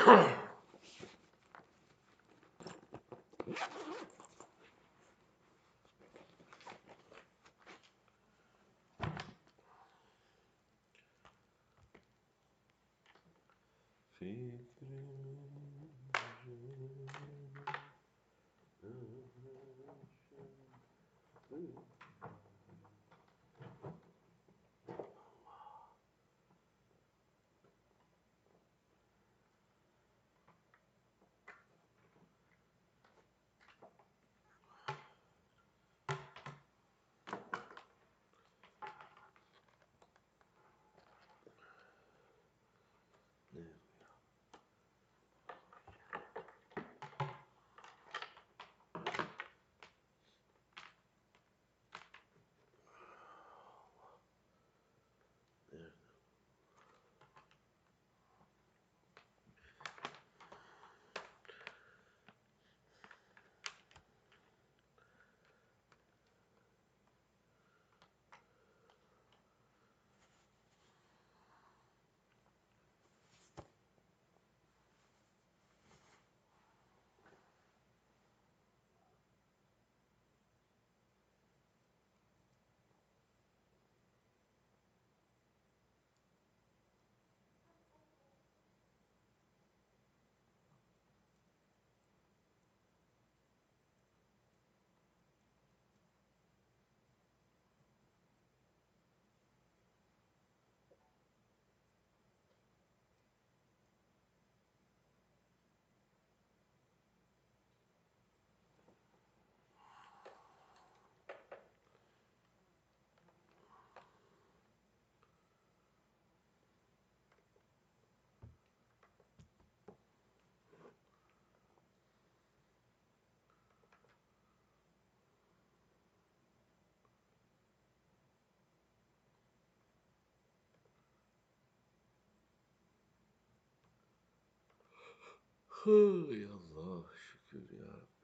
Hay Allah, şükür ya Rabbi.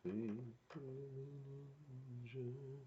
Fikrimin ince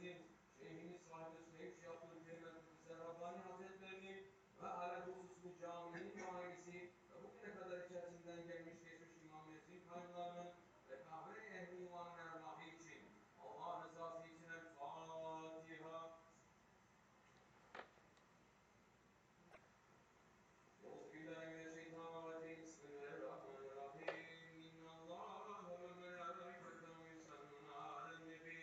Hazretlerimizin, Şeyhimiz sahibi Şeyh Şeyh Abdülkerim El-Kudüs'e Rabbani Hazretlerinin ve alel husus bu caminin muallisi ve bugüne kadar içerisinden gelmiş geçmiş İmam Mesih kaynlarının ve kahve ehli imanın ervahı için Allah rızası için El-Fatiha. Euzubillahimineşşeytanirracim. Bismillahirrahmanirrahim. İnnallâhe ve melâiketehu yusallûne alen-nebi.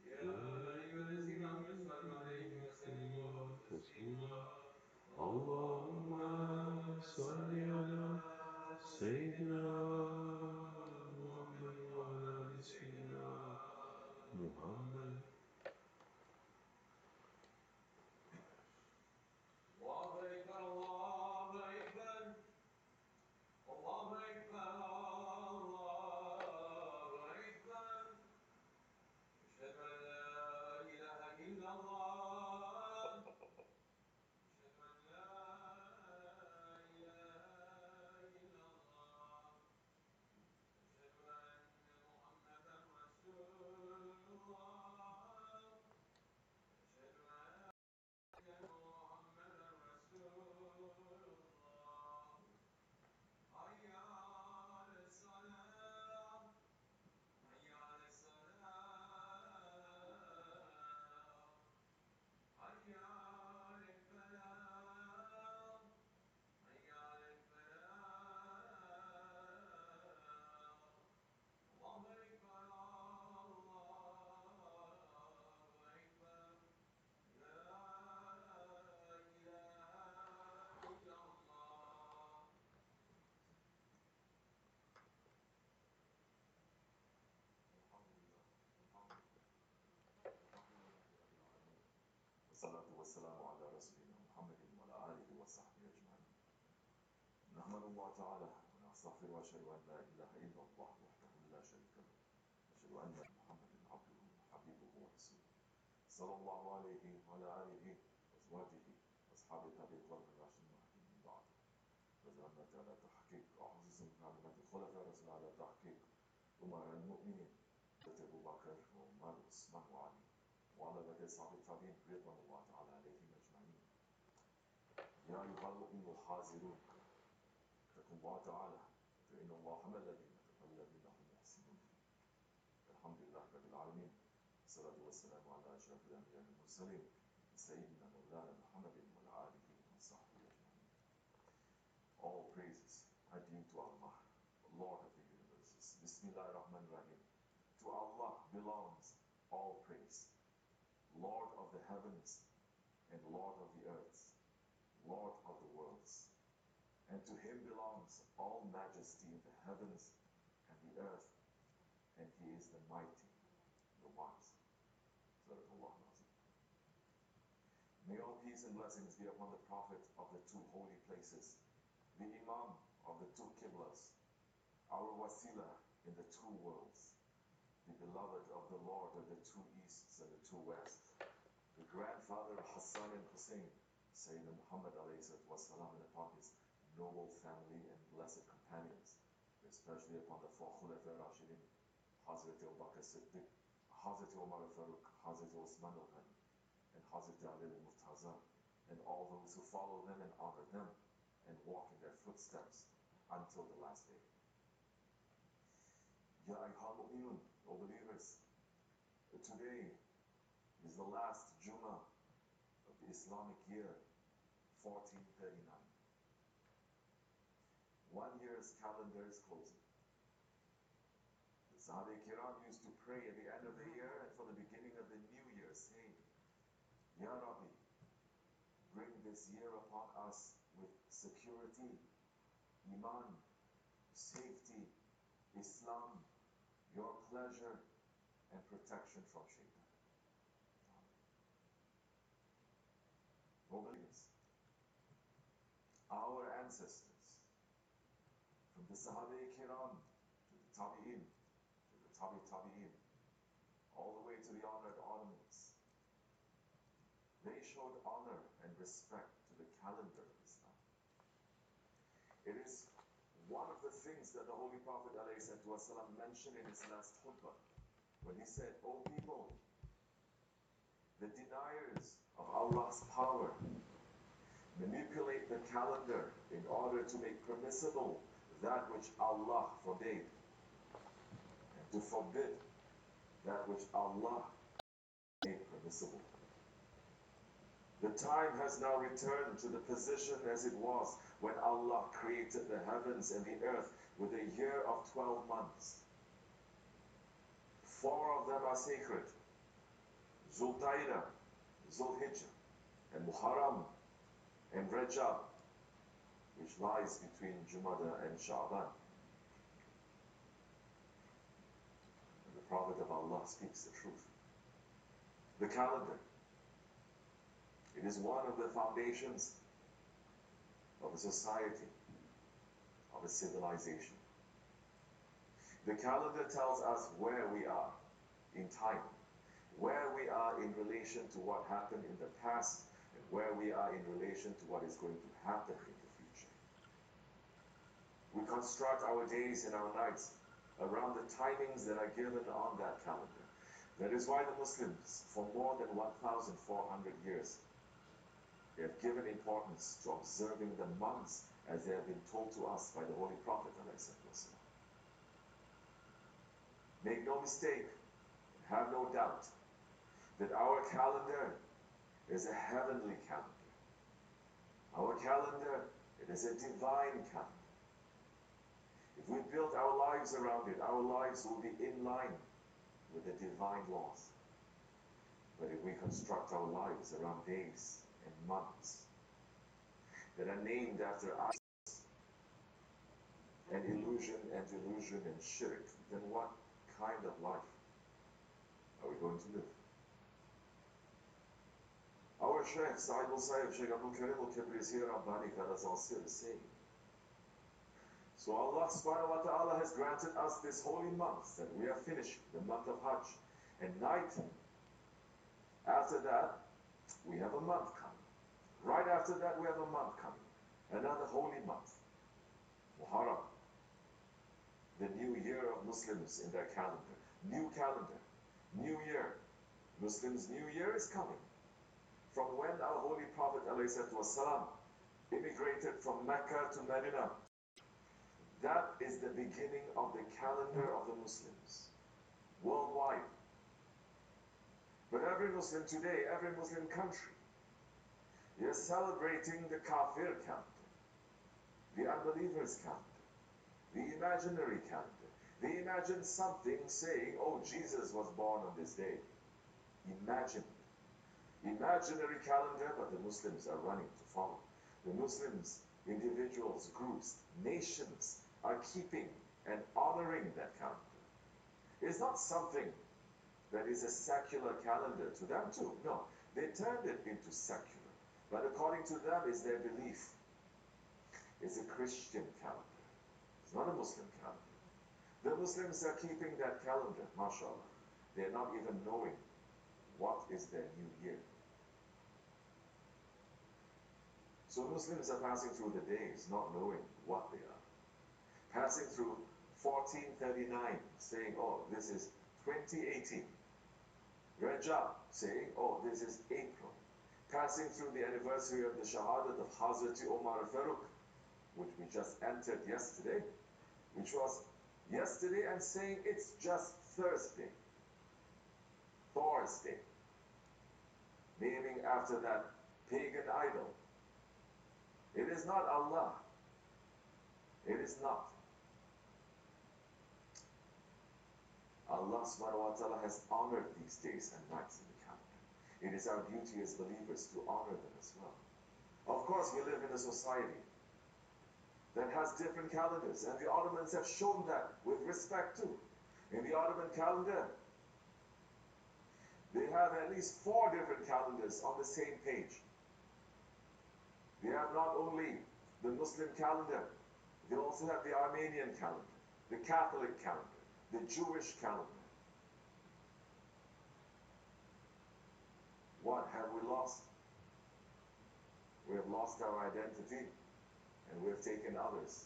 Ya eyyühellezîne âmenû sallu aleyhi ve sellimu teslîmâ. Allahümme salli ala Seyyidina Muhammed ve ala ali Seyyidina Muhammed. Allahu Ekber, Allahu Ekber. Allahu Ekber, Allahu Ekber. Eşhedü en la ilahe illallah. Eşhedü en la ilahe illallah. Eşhedü enne Muhammeden Resulullah. Eşhedü enne Muhammeden Resulullah. Hayya ale's-salâh. Hayya ale's-salâh. Hayya alel-felâh. Hayya alel-felâh. Allahu Ekber, Allahu Ekber. La ilahe illallah. والصلاة والسلام على رسولنا محمد وعلى آله وصحبه أجمعين. نحمد الله تعالى ونستغفر وأشهد أن لا إله إلا الله وحده لا شريك له. أشهد أن محمدا عبده وحبيبه ورسوله. صلى الله عليه وعلى آله وأزواجه وأصحابه الطيبين الراشدين من بعد. وزعمت على تحقيق أعزز كلمة الخلفاء الراشدين على تحقيق أمراء المؤمنين أبو بكر وعمر وعثمان وعلي وعلى بقية أصحاب التابعين رضوان الله تعالى عليهم أجمعين. يا أيها المؤمنون الحاذرون اتقوا الله تعالى فإن الله حمل الذين اتقوا الذين هم محسنون. الحمد لله رب العالمين. الصلاة والسلام على أشرف الأنبياء والمرسلين سيدنا مولانا محمد وعلى آله وصحبه أجمعين. All praises are due to Allah, Lord of the universes. Bismillahirrahmanirrahim. To Allah belongs all praise, Lord of the heavens and Lord of the earth, Lord of the worlds. And to him belongs all majesty in the heavens and the earth, and he is the mighty, the wise. May all peace and blessings be upon the Prophet of the two holy places, the Imam of the two Qiblas, our Wasila in the two worlds, the beloved of the Lord of the two easts and the two wests, the grandfather of Hassan and Hussein, Sayyidina Muhammad والسلام, and upon his noble family and blessed companions, especially upon the four Khulafa Rashidin, Hazrat Abu Bakr Siddiq, Hazrat Umar al-Faruq, Hazrat Osman al-Ghani, and Hazrat Ali al-Murtaza, and all those who follow them and honor them and walk in their footsteps until the last day. Ya ayyuhal mu'minun, O believers, today is the last Jummah of the Islamic year 1439. 1 year's calendar is closing. The Sahaba Kiram used to pray at the end of the year and for the beginning of the new year, saying, Ya Rabbi, bring this year upon us with security, Iman, safety, Islam, your pleasure, and protection from Shaitan. O believers, our ancestors, from the Sahaba Kiram to the Tabi'in, to the Tabi'in, all the way to the honored Ottomans, they showed honor and respect to the calendar of Islam. It is one of the things that the Holy Prophet ﷺ mentioned in his last khutbah, when he said, O people, The deniers of Allah's power manipulate the calendar in order to make permissible that which Allah forbade, and to forbid that which Allah made permissible. The time has now returned to the position as it was when Allah created the heavens and the earth with a year of 12 months. 4 of them are sacred: Zulqa'dah, Zulhijjah, and Muharram, and Rajab, which lies between Jumada and Sha'ban. And the Prophet of Allah speaks the truth. The calendar, it is one of the foundations of a society, of a civilization. The calendar tells us where we are in time, where we are in relation to what happened in the past, and where we are in relation to what is going to happen in the future. We construct our days and our nights around the timings that are given on that calendar. That is why the Muslims, for more than 1,400 years, they have given importance to observing the months as they have been told to us by the Holy Prophet. Make no mistake, have no doubt, that our calendar is a heavenly calendar. Our calendar, it is a divine calendar. If we build our lives around it, our lives will be in line with the divine laws. But if we construct our lives around days and months that are named after us, and illusion and delusion and shirk, then what kind of life are we going to live? Our Shaykh, Sa'id al-Sayyid, Shaykh Abdul Karim al-Kibrisi Rabbani, is saying, so Allah subhanahu wa ta'ala has granted us this holy month that we are finishing, the month of Hajj. And night, after that, we have a month coming. Right after that, we have a month coming. Another holy month, Muharram, the new year of Muslims in their calendar. New calendar, new year. Muslims' new year is coming. From when our Holy Prophet ﷺ immigrated from Mecca to Medina, that is the beginning of the calendar of the Muslims worldwide. But every Muslim today, every Muslim country, is celebrating the Kafir calendar, the unbelievers calendar, the imaginary calendar. They imagine something saying, oh, Jesus was born on this day. Imagine. Imaginary calendar, but the Muslims are running to follow. The Muslims, individuals, groups, nations are keeping and honoring that calendar. It's not something that is a secular calendar to them too. No, they turned it into secular. But according to them is their belief. It's a Christian calendar. It's not a Muslim calendar. The Muslims are keeping that calendar, mashallah. They're not even knowing what is their new year. So Muslims are passing through the days not knowing what they are. Passing through 1439, saying, oh, this is 2018. Rajab, saying, oh, this is April. Passing through the anniversary of the Shahadat of Hazrat Umar Farooq, which we just entered yesterday, which was yesterday, and saying it's just Thursday, Thursday, naming after that pagan idol. It is not Allah. It is not. Allah subhanahu wa ta'ala has honored these days and nights in the calendar. It is our duty as believers to honor them as well. Of course, we live in a society that has different calendars, and the Ottomans have shown that with respect to. In the Ottoman calendar, they have at least 4 different calendars on the same page. They have not only the Muslim calendar, they also have the Armenian calendar, the Catholic calendar, the Jewish calendar. What have we lost? We have lost our identity, and we have taken others,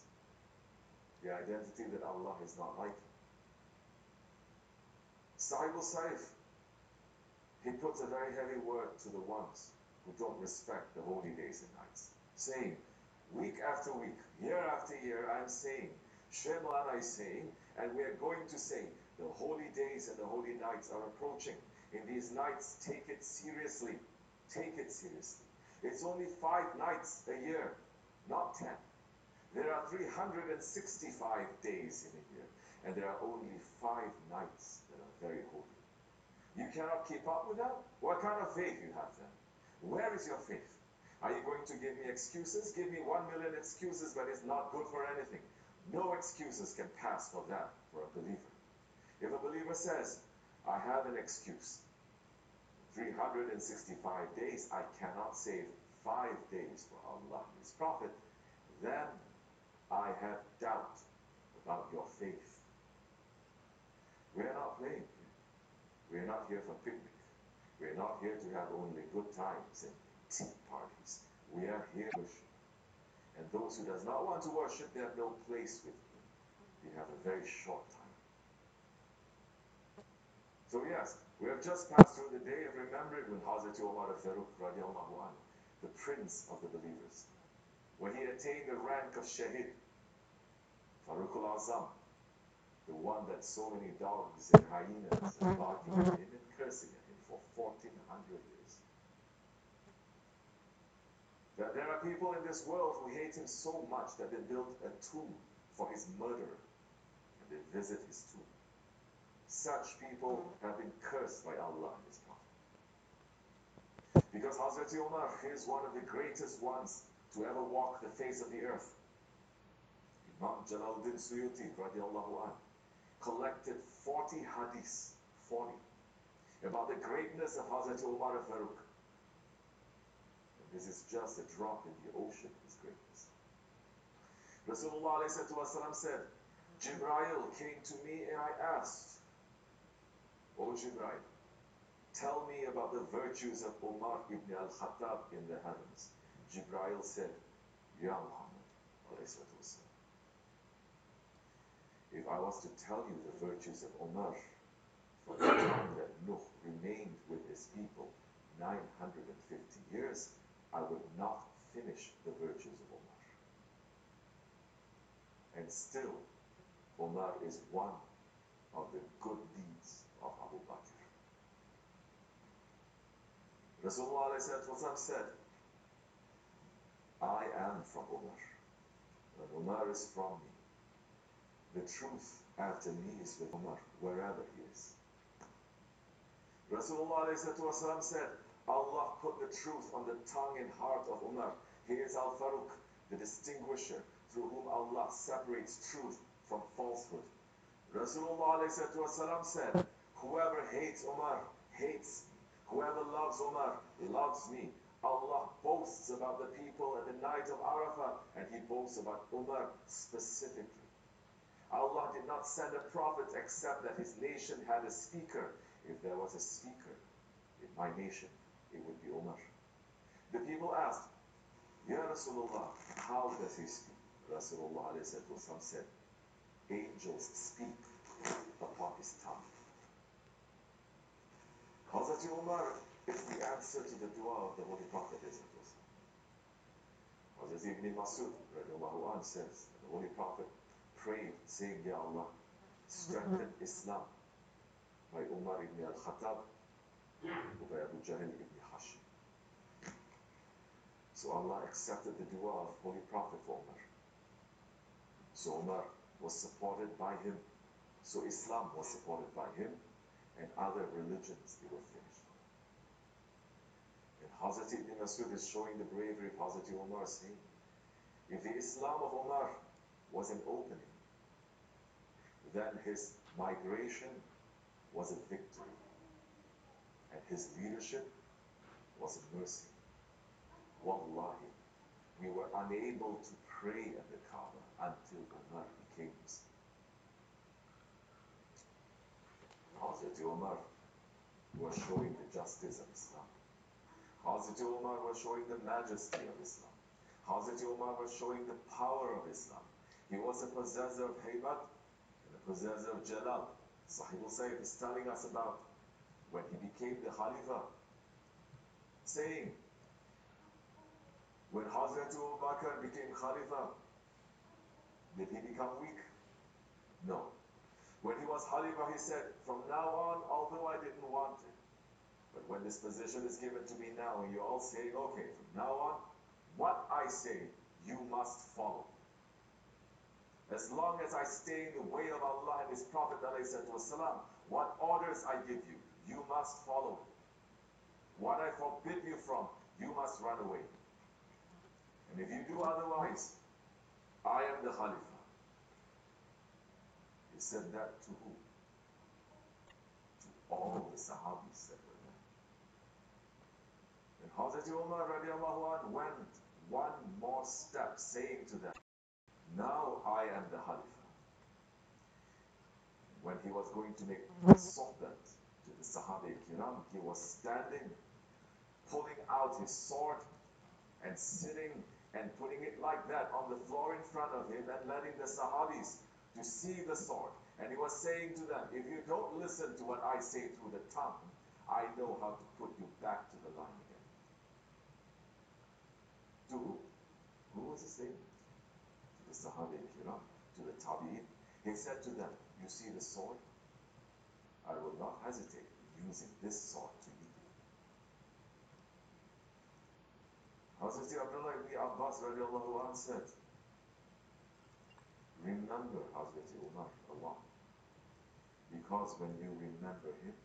the identity that Allah is not like. Sahib al-Saif, he puts a very heavy word to the ones who don't respect the holy days and nights, saying, week after week, year after year, I'm saying, Sheikh Maulana is saying, and we are going to say, the holy days and the holy nights are approaching. In these nights, take it seriously. Take it seriously. It's only 5 nights a year, not 10. There are 365 days in a year, and there are only 5 nights that are very holy. You cannot keep up with that? What kind of faith you have then? Where is your faith? Are you going to give me excuses? Give me 1 million excuses, but it's not good for anything. No excuses can pass for that for a believer. If a believer says, I have an excuse, 365 days, I cannot save 5 days for Allah and His Prophet, then I have doubt about your faith. We are not playing here. We are not here for picnic. We are not here to have only good times and tea parties. We are here to worship. And those who does not want to worship, they have no place with you. You have a very short time. So yes, we have just passed through the day of remembering when Hazrat Umar al-Faruq radiallahu anhu, the prince of the believers, when he attained the rank of Shahid, Faruq al-Azam, the one that so many dogs and hyenas are barking at him and cursing at him for 1400 years. That there are people in this world who hate him so much that they built a tomb for his murderer, and they visit his tomb. Such people have been cursed by Allah and His Prophet. Because Hazrat Umar is one of the greatest ones to ever walk the face of the earth. Imam Jalaluddin Suyuti radiallahu anh collected 40 hadiths, 40, about the greatness of Hazrat Umar al-Faruq. And this is just a drop in the ocean of his greatness. Rasulullah said, Jibreel came to me and I asked, O Jibreel, tell me about the virtues of Umar ibn al-Khattab in the heavens. Jibreel said, Ya Muhammad, if I was to tell you the virtues of Umar from the time that Nuh remained with his people 950 years, I would not finish the virtues of Umar. And still, Umar is one of the good deeds of Abu Bakr. Rasulullah said, I am from Umar, and Umar is from me. The truth after me is with Umar, wherever he is. Rasulullah said, Allah put the truth on the tongue and heart of Umar. He is Al-Faruq, the distinguisher, through whom Allah separates truth from falsehood. Rasulullah said, whoever hates Umar hates me. Whoever loves Umar loves me. Allah boasts about the people at the night of Arafah, and He boasts about Umar specifically. Allah did not send a prophet except that His nation had a speaker. If there was a speaker in my nation, it would be Umar. The people asked, Ya Rasulullah, how does he speak? Rasulullah said, angels speak upon his tongue. Hazrat Umar is the answer to the dua of the Holy Prophet. Hazrat Ibn Masud says, the Holy Prophet prayed, saying, Ya Allah, strengthen Islam by Umar ibn al-Khattab and by Abu Jahl ibn Hashim. So Allah accepted the dua of Holy Prophet for Umar. So Umar was supported by him. So Islam was supported by him, and other religions, they were finished. And Hazrat Ibn Masud is showing the bravery of Hazrat Umar, saying, if the Islam of Umar was an opening, then his migration was a victory, and his leadership was a mercy. Wallahi, we were unable to pray at the Kaaba until Umar became Muslim. Hazrat Umar was showing the justice of Islam. Hazrat Umar was showing the majesty of Islam. Hazrat Umar was showing the power of Islam. He was a possessor of Haybat and a possessor of Jalal. Sahib al-Sayyid is telling us about when he became the Khalifa, saying, when Hazrat Abu Bakr became Khalifa, did he become weak? No. When he was Khalifa, he said, from now on, although I didn't want it, but when this position is given to me now, you're all saying, okay, from now on, what I say, you must follow. As long as I stay in the way of Allah and His Prophet ﷺ, what orders I give you, you must follow. What I forbid you from, you must run away. And if you do otherwise, I am the Khalifa. He said that to who? To all the Sahabis that were there. And Hazrat Umar radiallahu anh went one more step, saying to them, now I am the Khalifa. When he was going to make the sohbat to the Sahaba Kiram, he was standing, pulling out his sword and sitting and putting it like that on the floor in front of him and letting the Sahabis to see the sword. And he was saying to them, if you don't listen to what I say through the tongue, I know how to put you back to the line again. To who? Who was he saying? To the Sahaba Kiram, to the Tabi'in. He said to them, you see the sword? I will not hesitate using this sword to you. Hazrat Abdullah ibn Abbas radiallahu anh said, remember Hazrat Umar a lot. Because when you remember him,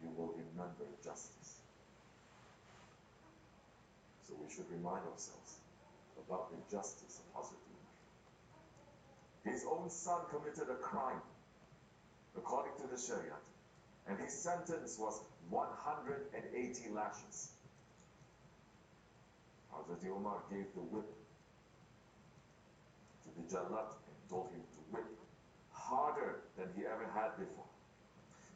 you will remember justice. So we should remind ourselves about the justice of Hazrat Umar. His own son committed a crime according to the Sharia, and his sentence was 180 lashes. Hazrat Umar gave the whip to the Jallat and told him to whip harder than he ever had before.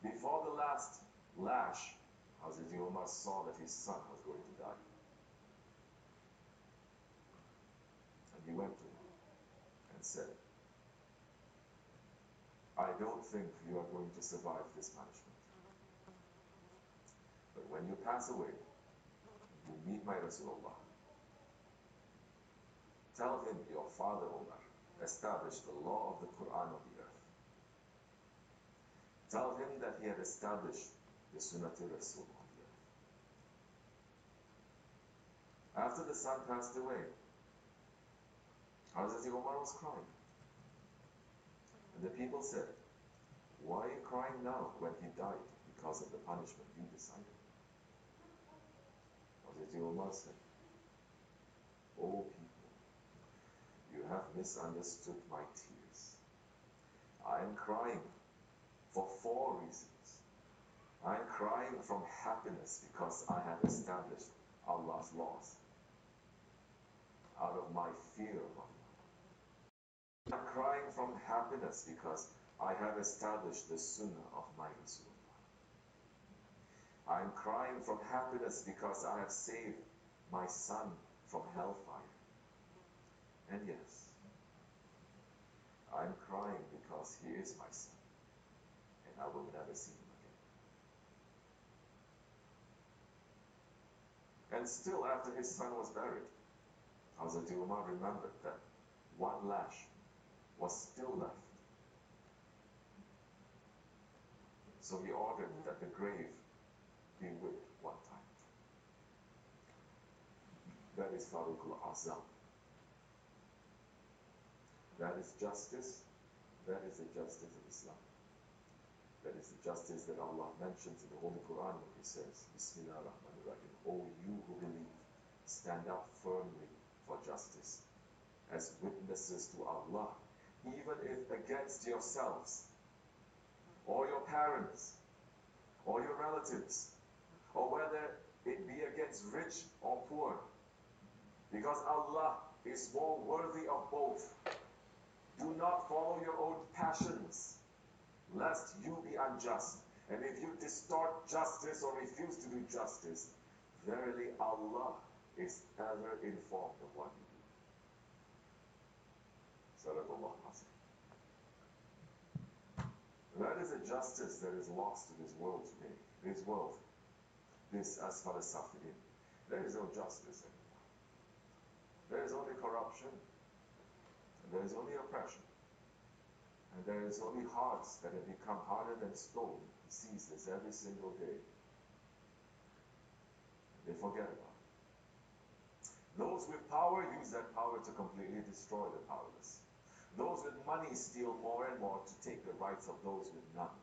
Before the last lash, Hazrat Umar saw that his son was going to die. And he went to him and said, I don't think you are going to survive this punishment. But when you pass away, you meet my Rasulullah. Tell him your father Umar established the law of the Quran on the earth. Tell him that he had established the Sunnati Rasul on the earth. After the son passed away, Hazrat Umar was crying. And the people said, why are you crying now when he died because of the punishment you decided? Hazrat Umar said, O people, you have misunderstood my tears. I am crying for 4 reasons. I am crying from happiness because I have established Allah's laws out of my fear of Allah. I'm crying from happiness because I have established the Sunnah of my Rasulullah. I'm crying from happiness because I have saved my son from hellfire. And yes, I'm crying because he is my son, and I will never see him again. And still after his son was buried, Hazrat Umar remembered that 1 lash was still left. So he ordered that the grave be whipped 1 time. That is Faruq al-Azam. That is justice. That is the justice of Islam. That is the justice that Allah mentions in the Holy Quran when He says, Bismillah ar-Rahman ar-Rahim, O you who believe, stand up firmly for justice as witnesses to Allah, even if against yourselves, or your parents, or your relatives, or whether it be against rich or poor, because Allah is more worthy of both. Do not follow your own passions, lest you be unjust. And if you distort justice or refuse to do justice, verily Allah is ever informed of what you do. Sadaqallah Azim. That is a justice that is lost to this world today. This world, this Asfal Safilin. There is no justice anymore. There is only corruption, and there is only oppression. And there is only hearts that have become harder than stone. He sees this every single day. And they forget about it. Those with power use that power to completely destroy the powerless. Those with money steal more and more to take the rights of those with none.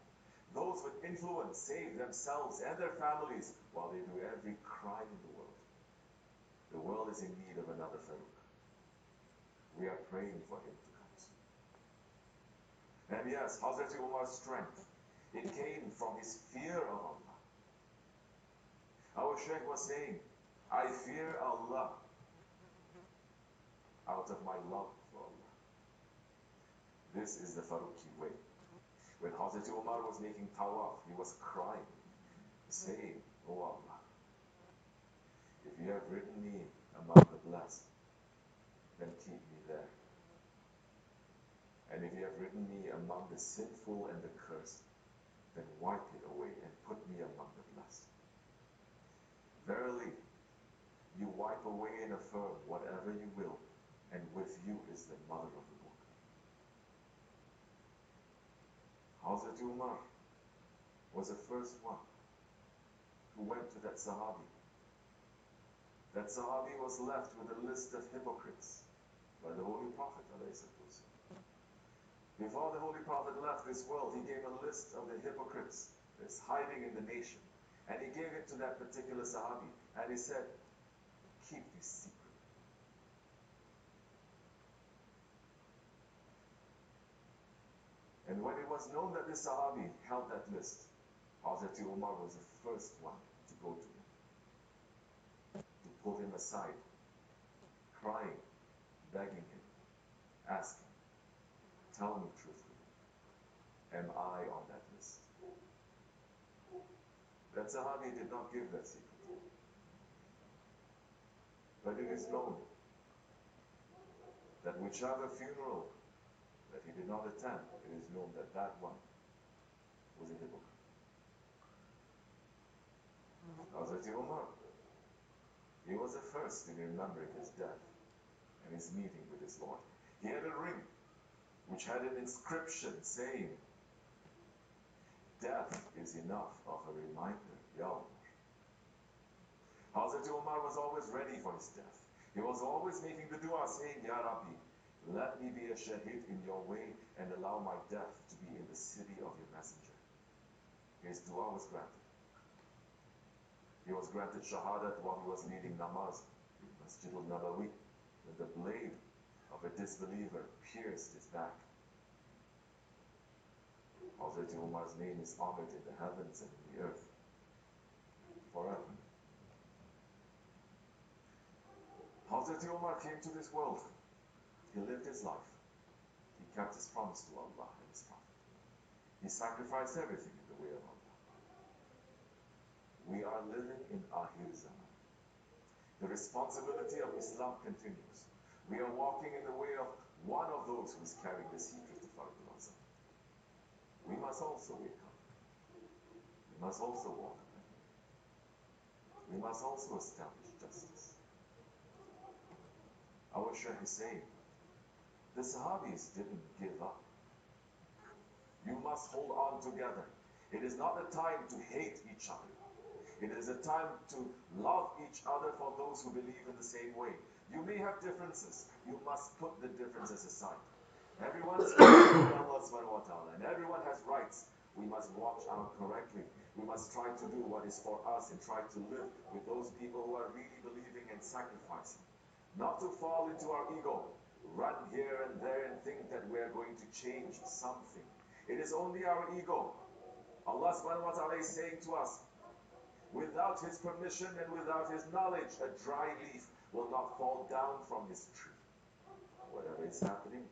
Those with influence save themselves and their families while they do every crime in the world. The world is in need of another Farouk. We are praying for him to come soon. And yes, Hazrat Umar's strength, it came from his fear of Allah. Our Shaykh was saying, I fear Allah out of my love for Allah. This is the Faruqi way. When Hazrat Umar was making tawaf, he was crying, saying, Oh Allah, if you have written me among the blessed, then keep me there. And if you have written me among the sinful and the cursed, then wipe it away and put me among the blessed. Verily, you wipe away and affirm whatever you will, and with you is the mother of the book. Hazrat Umar was the first one who went to that Sahabi. That Sahabi was left with a list of hypocrites by the Holy Prophet. Before the Holy Prophet left this world, he gave a list of the hypocrites that's hiding in the nation. And he gave it to that particular Sahabi. And he said, keep this secret. And when it was known that this Sahabi held that list, Hazrat Umar was the first one to go to him, to pull him aside, crying, begging him, asking, tell me truthfully, am I on that list? That Sahabi did not give that secret. But it is known that whichever funeral that he did not attend, it is known that that one was a hypocrite. Hazrat Umar, he was the first in remembering his death and his meeting with his Lord. He had a ring which had an inscription saying, death is enough of a reminder, Ya Umar. Hazrat Umar was always ready for his death. He was always making the dua saying, Ya Rabbi, let me be a shaheed in your way and allow my death to be in the city of your messenger. His dua was granted. He was granted shahadat while he was leading namaz in Masjid al-Nabawi when the blade of a disbeliever pierced his back. Hazrat Umar's name is honored in the heavens and in the earth forever. Hazrat Umar came to this world. He lived his life. He kept his promise to Allah and his Prophet. He sacrificed everything in the way of Allah. We are living in Akhir Zaman. The responsibility of Islam continues. We are walking in the way of one of those who is carrying the secret of Farqul Azam. We must also wake up. We must also walk in that way. We must also establish justice. Our Shaykh is saying, the Sahabis didn't give up. You must hold on together. It is not a time to hate each other. It is a time to love each other for those who believe in the same way. You may have differences. You must put the differences aside. Everyone is Allah subhanahu wa ta'ala, and everyone has rights. We must watch out correctly. We must try to do what is for us and try to live with those people who are really believing and sacrificing. Not to fall into our ego, run here and there and think that we are going to change something. It is only our ego. Allah subhanahu wa ta'ala is saying to us, without his permission and without his knowledge, a dry leaf will not fall down from his tree. Whatever is happening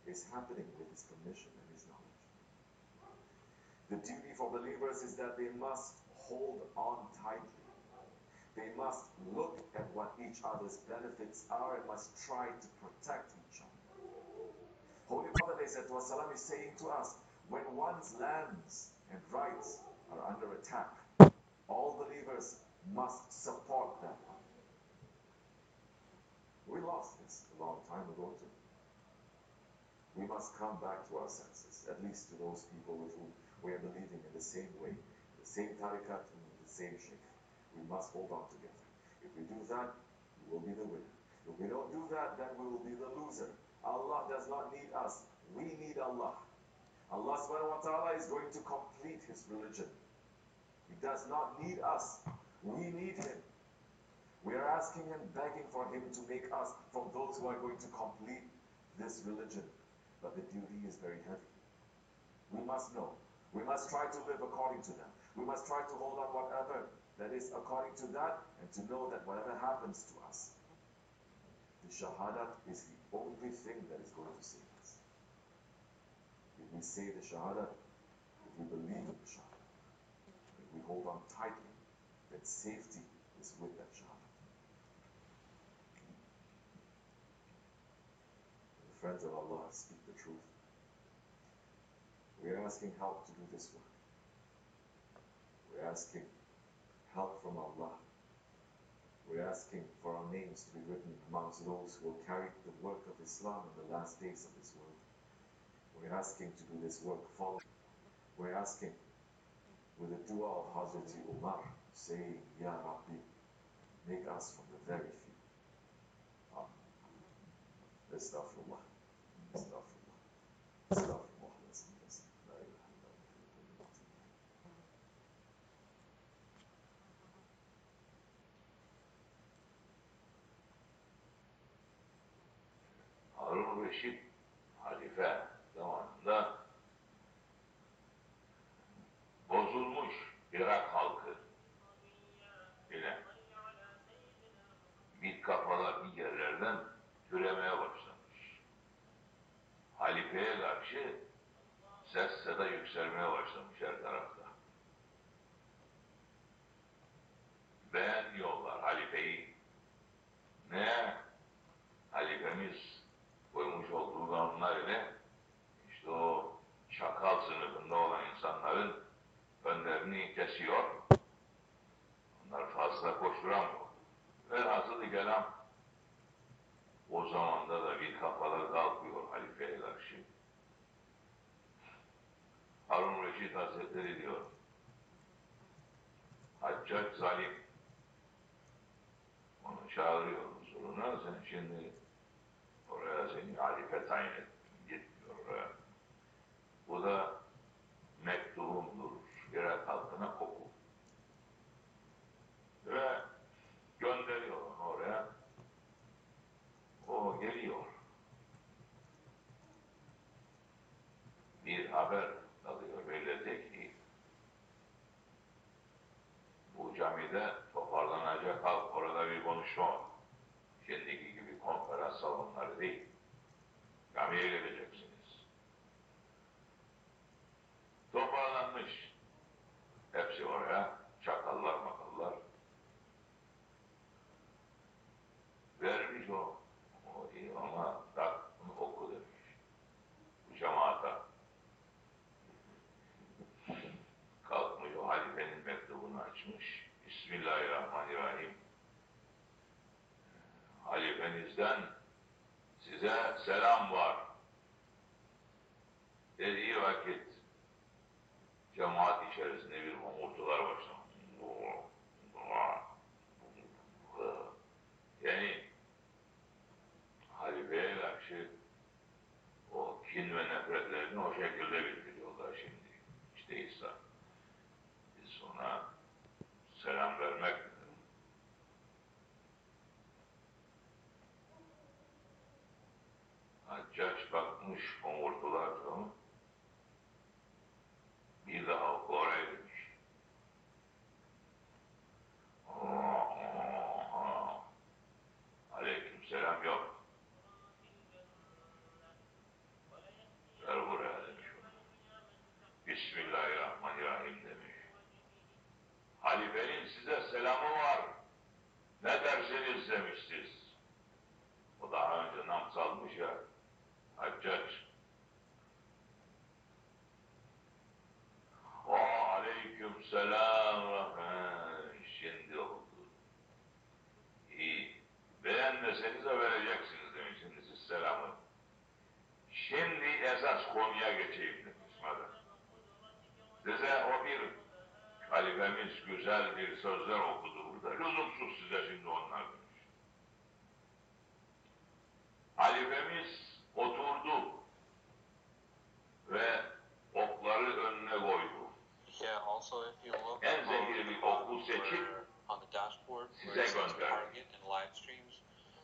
with his permission and his knowledge. The duty for believers is that they must hold on tightly. They must look at what each other's benefits are and must try to protect each other. Holy Prophet ﷺ is saying to us, When one's lands and rights are under attack, all believers must support that one. We lost this a long time ago too. We must come back to our senses, at least to those people with whom we are believing in the same way, the same tariqat, and the same shaykh. We must hold on together. If we do that, we will be the winner. If we don't do that, then we will be the loser. Allah does not need us. We need Allah. Allah subhanahu wa ta'ala is going to complete His religion. He does not need us. We need Him. We are asking Him, begging for Him to make us from those who are going to complete this religion. But the duty is very heavy. We must know. We must try to live according to them. We must try to hold on whatever that is according to that, and to know that whatever happens to us, the shahadat is the only thing that is going to save us. If we say the shahadat, if we believe in the shahadat, if we hold on tightly, then safety is with that shahadat. The friends of Allah speak the truth. We are asking help to do this work. We're asking help from Allah. We're asking for our names to be written amongst those who will carry the work of Islam in the last days of this world. We're asking to do this work following. We're asking with the dua of Hazrat Umar, saying, Ya Rabbi, make us from the very few. Astaghfirullah. Astaghfirullah. Astaghfirullah. Harun Reşit halife zamanında bozulmuş Irak halkı yine bit kafalar bir yerlerden türemeye başlamış. Halifeye karşı ses seda yükselmeye başlamış her tarafta. Beğenmiyorlar halifeyi. Ne? Halifemiz koymuş olduğu kanunlar ile işte o çakal sınıfında olan insanların önlerini kesiyor. Onlar fazla koşturamıyor. Velhasılı kelam o zamanda da bir kafalar kalkıyor halifeye karşı. Harun Reşit Hazretleri diyor, Haccac zalim. Onu çağırıyor huzuruna, sen şimdi oraya seni halife tayin et, git diyor oraya. Bu da mektubumdur, Irak halkına oku. Ve gönderiyor onu oraya. O geliyor. Bir haber alıyor millete ki bu camide toparlanacak halk, orada bir konuşma var. Şimdiki gibi konferans salonları değil. Camiye geleceksiniz. Toparlanmış. Hepsi oraya. Çakallar makallar. Vermiş o. O iyi ama tak bunu oku demiş. Bu cemaata. Kalkmış o halifenin mektubunu açmış. Bismillahirrahmanirrahim. Halifenizden size selam var dediği vakit cemaat içerisinde bir homurtular başlamış. Yani halifeye karşı o kin ve nefretlerini o şekilde bildiriyorlar şimdi. İşte İsa. Biz ona selam vermek Haccac bakmış homurtularca bir daha oraya demiş. Aleyküm selam yok. Ver buraya demiş ona. Bismillahirrahmanirrahim demiş. Halifenin size selamı var. Ne dersiniz demiş siz. O daha önce nam salmış ya. Haccac. güzel bir sözler okudu burada. Lüzumsuz size şimdi onlar demiş. Halifemiz oturdu ve okları önüne koydu. Yeah, also if you look En on zehirli the bir bottom oku seçip where on the dashboard where size it says gönderdi. target and live streams,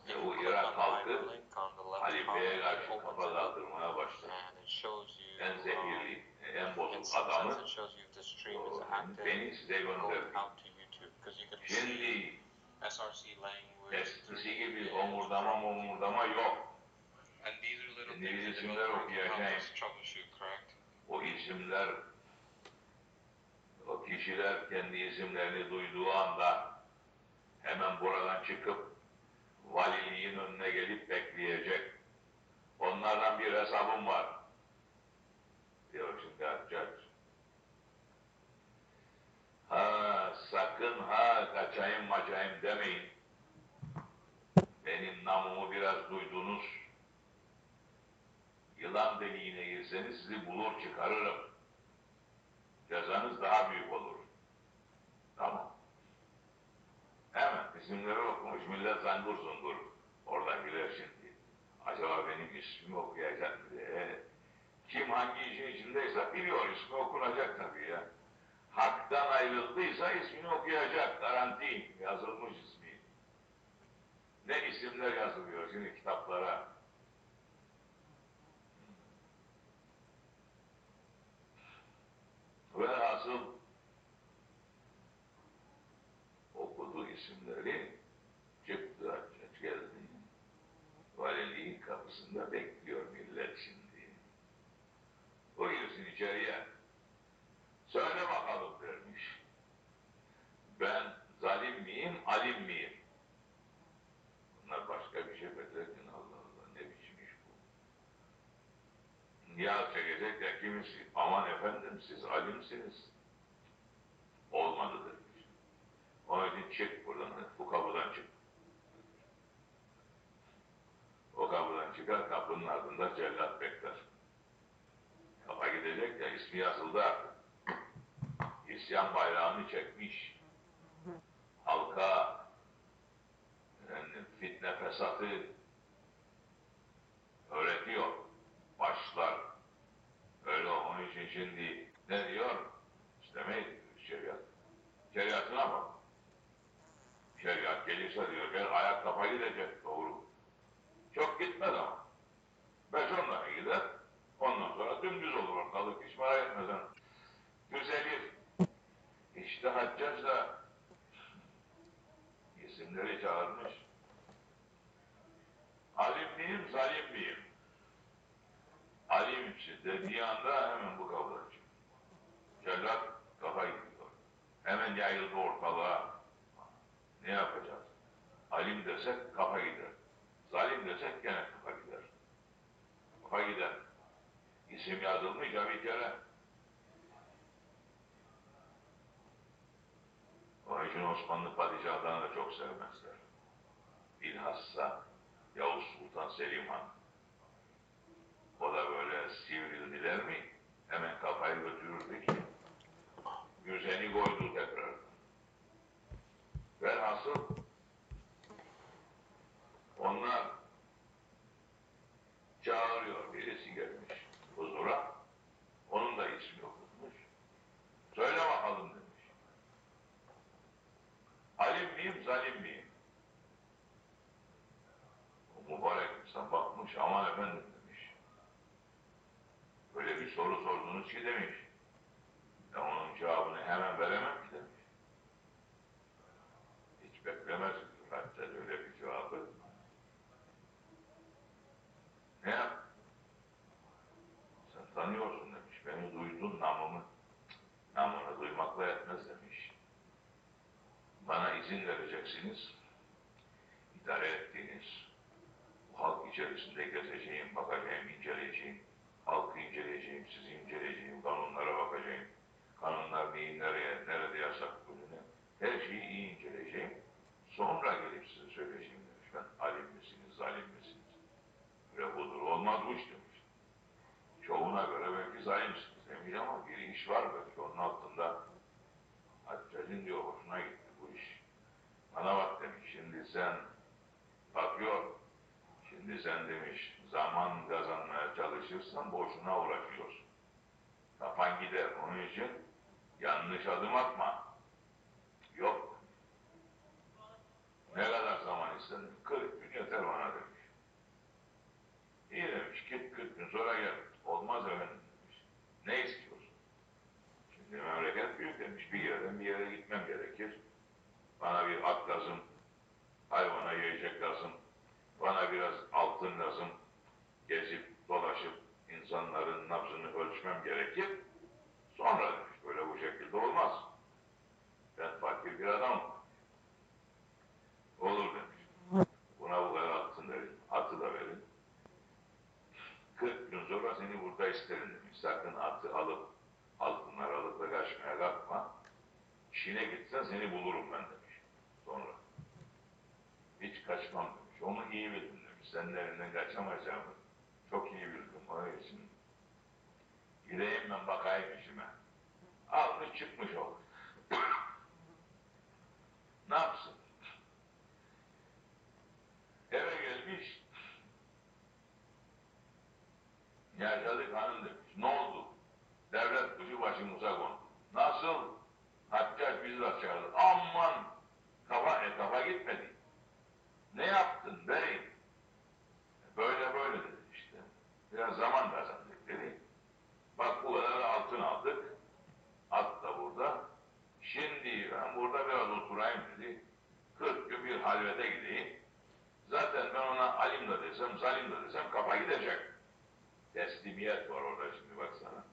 if Bu you click Irak on the halkı hyperlink on the left halifeye column, it karşı opens kafa it up kaldırmaya başladı. and it shows you En zehirli, en in bozuk some sense adamı it shows you if the stream is active beni size going gönderdi. out to YouTube because you can see Şimdi SRC language eskisi gibi 3 homurdama yok. and these are little Şimdi things bir the isimler developer can help okuyacağım. us troubleshoot, correct? O isimler, o kişiler kendi isimlerini duyduğu anda hemen buradan çıkıp valiliğin önüne gelip bekleyecek. Onlardan bir hesabım var. Diyor şimdi Haccac. Ha sakın ha kaçayım maçayım demeyin. Benim namımı biraz duydunuz. Yılan deliğine girseniz sizi bulur çıkarırım. Cezanız daha büyük olur. Tamam. Hemen isimleri okumuş millet zangur zungur. Oradakiler şimdi. Acaba benim ismimi okuyacak mı diye. Kim hangi işin içindeyse biliyor, ismi okunacak tabii ya. Hak'tan ayrıldıysa ismini okuyacak, garanti, yazılmış ismi. Ne isimler yazılıyor şimdi kitaplara. Velhasıl okudu isimleri, çıktı Haccac geldi. Valiliğin kapısında bekliyor millet şimdi. Buyursun içeriye. Söyle bakalım demiş. Ben zalim miyim, alim miyim? Bunlar başka bir şey beklerken Allah Allah ne biçim iş bu? Ya çekecek ya kimisi, aman efendim siz alimsiniz. Olmadı demiş. Onun için çık buradan, bu kapıdan çık. O kapıdan çıkar, kapının ardında cellat bekler. Kafa gidecek ya, ismi yazıldı artık. İsyan bayrağını çekmiş. Halka fitne fesatı öğretiyor. Başlar. Öyle onun için şimdi ne diyor? İstemeyiz şeriat. Şeriatına bak. Şeriat gelirse diyor, gel ayak kafa gidecek, doğru. Çok gitmez ama. 5-10 tane gider, ondan sonra dümdüz olur ortalık, hiç merak etmeden. Düzelir. İşte Haccac da isimleri çağırmış. Alim miyim, zalim miyim? Alim dediği anda hemen bu kapıdan çıkıyor. Cellat kafa gidiyor. Hemen yayıldı ortalığa. Ne yapacağız? Alim desek kafa gider. Zalim desek gene kafa gider. Kafa gider. İsim yazılmış ya bir kere. Onun için Osmanlı padişahlarını da çok sevmezler. Bilhassa Yavuz Sultan Selim Han. O da böyle sivrildiler mi hemen kafayı götürürdü ki düzeni koydu tekrar. Velhasıl onlar çağırıyor, birisi gelmiş huzura, onun da ismi okutmuş. Söyle bakalım demiş. Alim miyim, zalim miyim? O mübarek insan bakmış, aman efendim demiş. Böyle bir soru sordunuz ki demiş. Ben onun cevabını hemen veremem ki demiş. Hiç beklemez hatta öyle bir cevabı. Ne yap? Sen tanıyorsun demiş. Beni duydun namımı. Namını duymakla yetmez demiş. Bana izin vereceksiniz. İdare ettiğiniz bu halk içerisinde gezeceğim, bakacağım, inceleyeceğim. Halkı inceleyeceğim, sizi inceleyeceğim, kanunlara bakacağım. Kanunlar neyin nereye, nerede yasak bölümüne. Her şeyi iyi inceleyeceğim. Sonra gelip size söyleyeceğim demiş. Ben alim misiniz, zalim misiniz? Ve budur, olmaz bu iş demiş. Çoğuna göre belki zalimsiniz demiş ama bir iş var belki onun altında. Haccacın diyor, sen bakıyor. Şimdi sen demiş zaman kazanmaya çalışırsan boşuna uğraşıyorsun. Kafan gider. Onun için yanlış adım atma. Yok. Ne kadar zaman istedin? 40 gün yeter bana demiş. İyi demiş. Git 40 gün sonra gel. Olmaz efendim demiş. Ne istiyorsun? Şimdi memleket büyük demiş. Bir yerden bir yere gitmem gerekir. Bana bir at lazım. Hayvana yiyecek lazım. Bana biraz altın lazım. Gezip dolaşıp insanların nabzını ölçmem gerekir. Sonra demiş. Böyle bu şekilde olmaz. Ben fakir bir adamım. Olur demiş. Buna bu kadar altın verin. Atı da verin. 40 gün sonra seni burada isterim demiş. Sakın atı alıp altınlar alıp da kaçmaya kalkma. İşine gitsen seni bulurum ben demiş. Sonra. Hiç kaçmam demiş. Onu iyi bildim demiş. Senin elinden kaçamayacağımı çok iyi bildim. Onun için gideyim ben bakayım işime. Almış çıkmış oldu. Ne yapsın? Eve gelmiş. Yaşadık hanım demiş. Ne oldu? Devlet kuşu başımıza kondu. Nasıl? Haccac bizi de çağırdı. Aman! Kafa gitmedi. Ne yaptın beyim? Böyle böyle dedi işte. Biraz zaman kazandık dedi. Bak bu kadar altın aldık. At da burada. Şimdi ben burada biraz oturayım dedi. 40 gün bir halvete gideyim. Zaten ben ona alim da desem, zalim da desem kafa gidecek. Teslimiyet var orada şimdi baksana.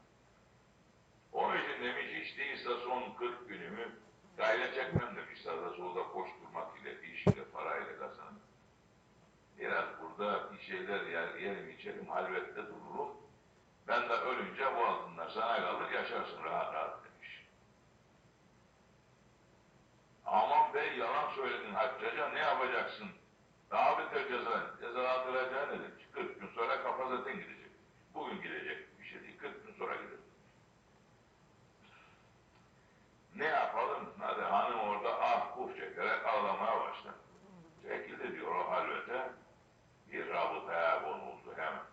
Onun için demiş hiç değilse son 40 günümü gayle çekmem demiş. Sağda solda koşturmak ile, iş ile, parayla kazanır. Biraz burada bir şeyler yerim içerim, halvette dururum. Ben de ölünce bu altınlar sana kalır, yaşarsın rahat rahat demiş. Aman bey yalan söyledin Haccaca, ne yapacaksın? Daha beter cezalandıracağını ne demiş. 40 gün sonra kafa zaten gidecek. Bugün gidecek bir şey değil, 40 gün sonra gidecek. Ne yapalım? Hadi hanım orada ah uf çekerek ağlamaya başladı. Çekildi diyor o halvete. Bir rabıtaya konuldu hemen.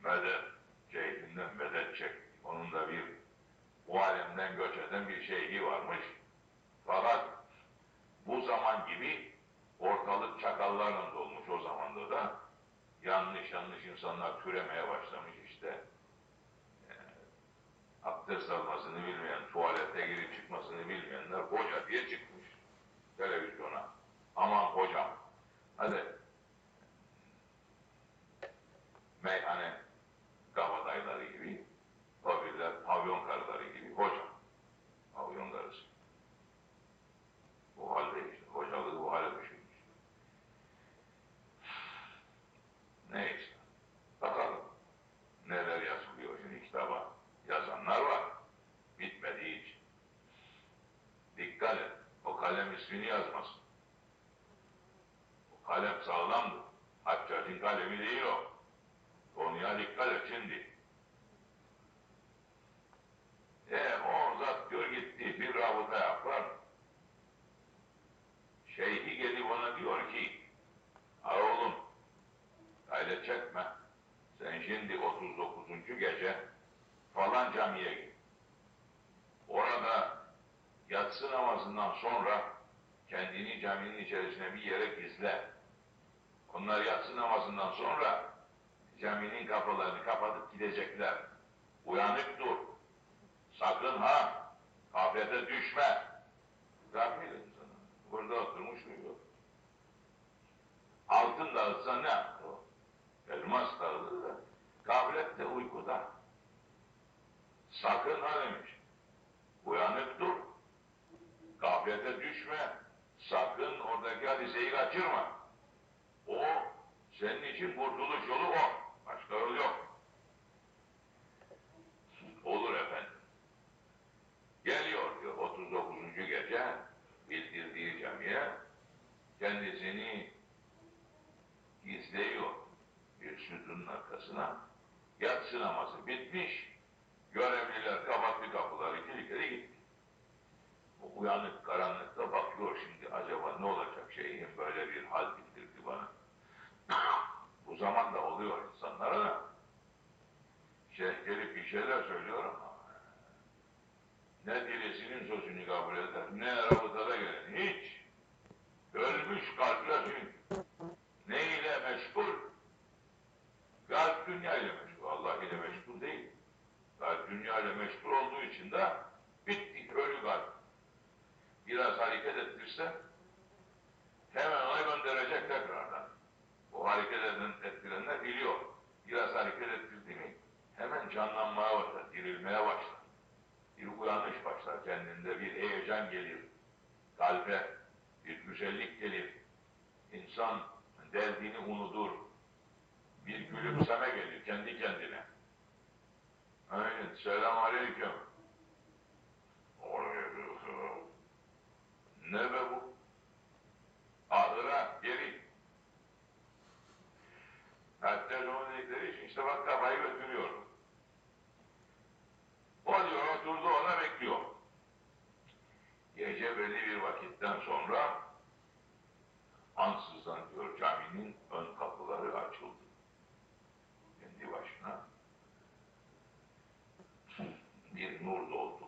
Medet, keyfinden medet çekti. Onun da bir bu alemden göç eden bir şeyhi varmış. Fakat bu zaman gibi ortalık çakallarla dolmuş o zamanda da. Yanlış insanlar türemeye başlamış işte. Abdest almasını bilmeyen, tuvalete girip çıkmasını bilmeyenler hoca diye çıkmış televizyona. Aman hocam, hadi meyhane kabadayıları gibi, tabirler pavyon karıları gibi hocam, pavyon karısı. Bu halde işte, hocalığı bu hale düşürmüş. Neyse, bakalım neler yazılıyor şimdi kitaba. Yazanlar var, bitmedi hiç. Dikkat et, o kalem ismini yazmasın. O kalem sağlamdır. Haccacın kalemi değil o. Konuya dikkat et şimdi. O zat diyor gitti bir rabıta yapar. Şeyhi gelip ona diyor ki oğlum aile çekme. Sen şimdi 39. gece falan camiye git. Orada yatsı namazından sonra kendini caminin içerisine bir yere gizle. Onlar yatsı namazından sonra caminin kapılarını kapatıp gidecekler. Uyanık dur. Sakın ha gaflete düşme. Gafil insanı. Burada oturmuş uyuyor. Altın dağıtsa ne yaptı o? Elmas dağılır da. Gaflet de uykuda. Sakın ha demiş. Uyanık dur. Gaflete düşme. Sakın oradaki hadiseyi kaçırma. O senin için kurtuluş yolu o. Başka yol yok. Olur efendim. Geliyor diyor 39. gece bildirdiği camiye kendisini gizliyor bir sütunun arkasına. Yatsı namazı bitmiş. Görevliler kapattı kapıları, kilitledi gitti. O uyanık karanlıkta bakıyor şimdi acaba ne olacak şeyhim böyle bir şeyler söylüyor ama ne dirisinin sözünü kabul eder, ne rabıtada gelen hiç. Ölmüş kalpler çünkü. Ne ile meşgul? Kalp dünya ile meşgul, Allah ile meşgul değil. Kalp dünya ile meşgul olduğu için de bitti, ölü kalp. Biraz hareket ettirse hemen ona gönderecek tekrardan. O hareket ettirenler biliyor. Biraz hareket ettirdi mi hemen canlanmaya başlar, dirilmeye başlar. Bir uyanış başlar kendinde, bir heyecan gelir. Kalbe bir güzellik gelir. İnsan derdini unutur. Bir gülümseme gelir kendi kendine. Aynen. Selam aleyküm. Ne be bu? Ahıra geri. Hatta zaman dedikleri için işte bak kafayı götürüyor. O diyor oturdu ona bekliyor. Gece belli bir vakitten sonra ansızdan diyor caminin ön kapıları açıldı. Kendi başına bir nur doldu.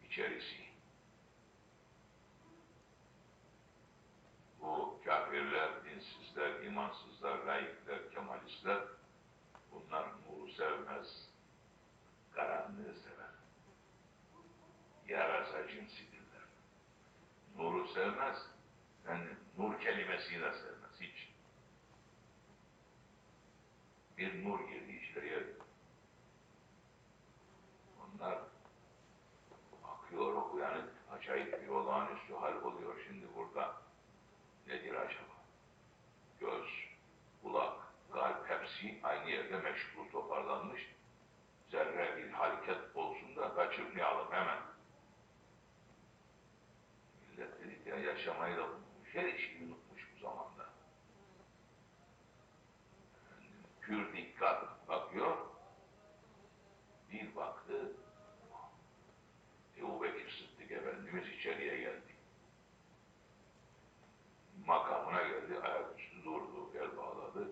İçerisi. Bu kafirler, dinsizler, imansızlar, laikler, kemalistler bunlar nuru sevmez, karanlığı sever. Yarasa cinsidirler. Nuru sevmez, yani nur kelimesini de sevmez hiç. Bir nur girdi içeriye. Onlar akıyor o uyanık, acayip bir olağanüstü hal oluyor şimdi burada. Nedir acaba? Göz, kulak, kalp hepsi aynı yerde meşgul toparlanmış. Zerre bir hareket olsun da kaçırmayalım hemen. Millet dedik ya yaşamayı da unutmuş, her şeyi unutmuş bu zamanda. Pür dikkat bakıyor, bir baktı, Ebu Bekir Sıddık Efendimiz içeriye geldi. Makamına geldi, ayaküstü durdu, el bağladı.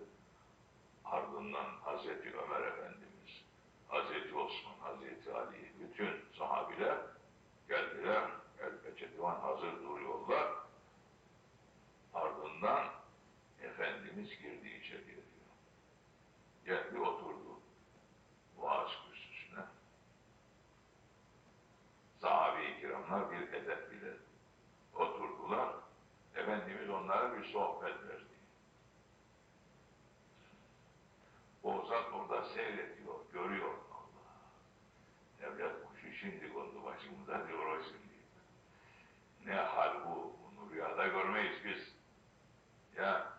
Ardından Hazreti Ömer Efendimiz, Hazreti Osman, Hazreti Ali, bütün sahabiler geldiler, el peçe divan hazır duruyorlar. Ardından Efendimiz girdi içeriye diyor. Geldi oturdu vaaz kürsüsüne. Sahabe-i kiramlar bir edep bile oturdular. Efendimiz onlara bir sohbet verdi. O zat orada seyrediyor, görüyor Allah. Evlat kuşu şimdi kondu başımıza diyor o şimdi. Ne hal bu? Bunu rüyada görmeyiz biz. Ya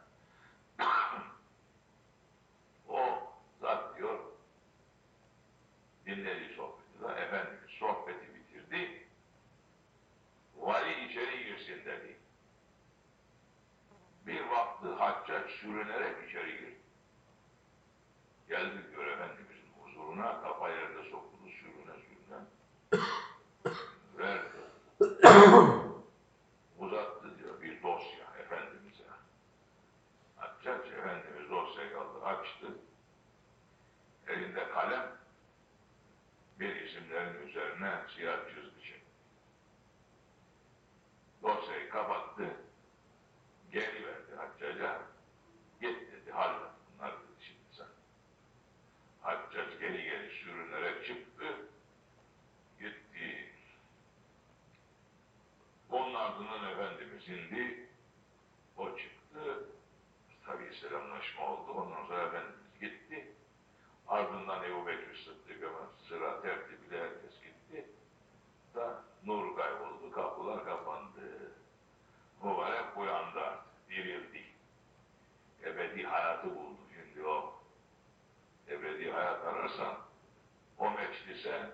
o zat diyor dinledi sohbeti de Efendimiz sohbeti bitirdi. Vali içeri girsin dedi. Bir baktı Haccac sürünerek içeri girdi. Geldi diyor Efendimizin huzuruna, kafa yerde sokulu sürüne sürüne. Verdi. Uzattı diyor bir dosya Efendimiz'e. Haccac Efendimiz dosyayı aldı, açtı. Elinde kalem bir isimlerin üzerine siyah çizgi çekti. Dosyayı kapattı. Geri verdi Haccac'a. Git dedi, hallet bunlar dedi şimdi sen. Haccac geri geri sürünerek çıktı. Gitti. Onun ardından Efendimiz indi. O çıktı. Tabii selamlaşma oldu. Ondan sonra Efendimiz gitti. Ardından Ebu Bekir Sıddık Ömer sıra tertibiyle herkes gitti. Da nur kayboldu. Kapılar kapandı. Mübarek uyandı artık. Dirildi. Ebedi hayatı buldu. Şimdi o ebedi hayat ararsan o meclise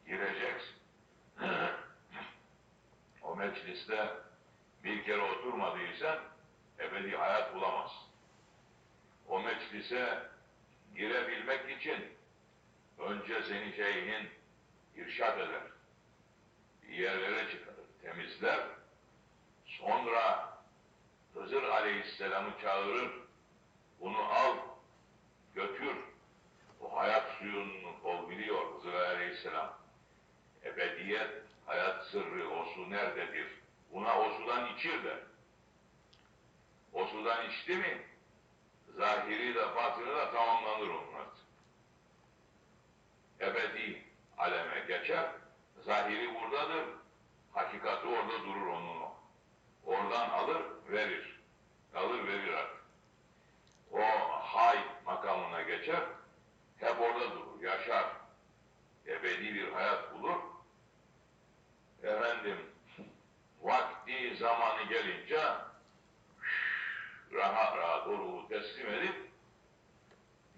gireceksin. O mecliste bir kere oturmadıysan ebedi hayat bulamazsın. O meclise girebilmek için önce seni şeyhin irşad eder. Bir yerlere çıkarır, temizler. Sonra Hızır Aleyhisselam'ı çağırır. Bunu al, götür. O hayat suyunun, o ebediyet, hayat sırrı, o su nerededir? Buna o sudan içir de. O sudan içti mi, zahiri de batını da tamamlanır onun artık. Ebedi aleme geçer, zahiri buradadır, hakikati orada durur onun o. Oradan alır, verir. Alır, verir artık. O hay makamına geçer, hep orada durur, yaşar. Ebedi bir hayat bulur. Efendim, vakti, zamanı gelince rahat rahat o ruhu teslim edip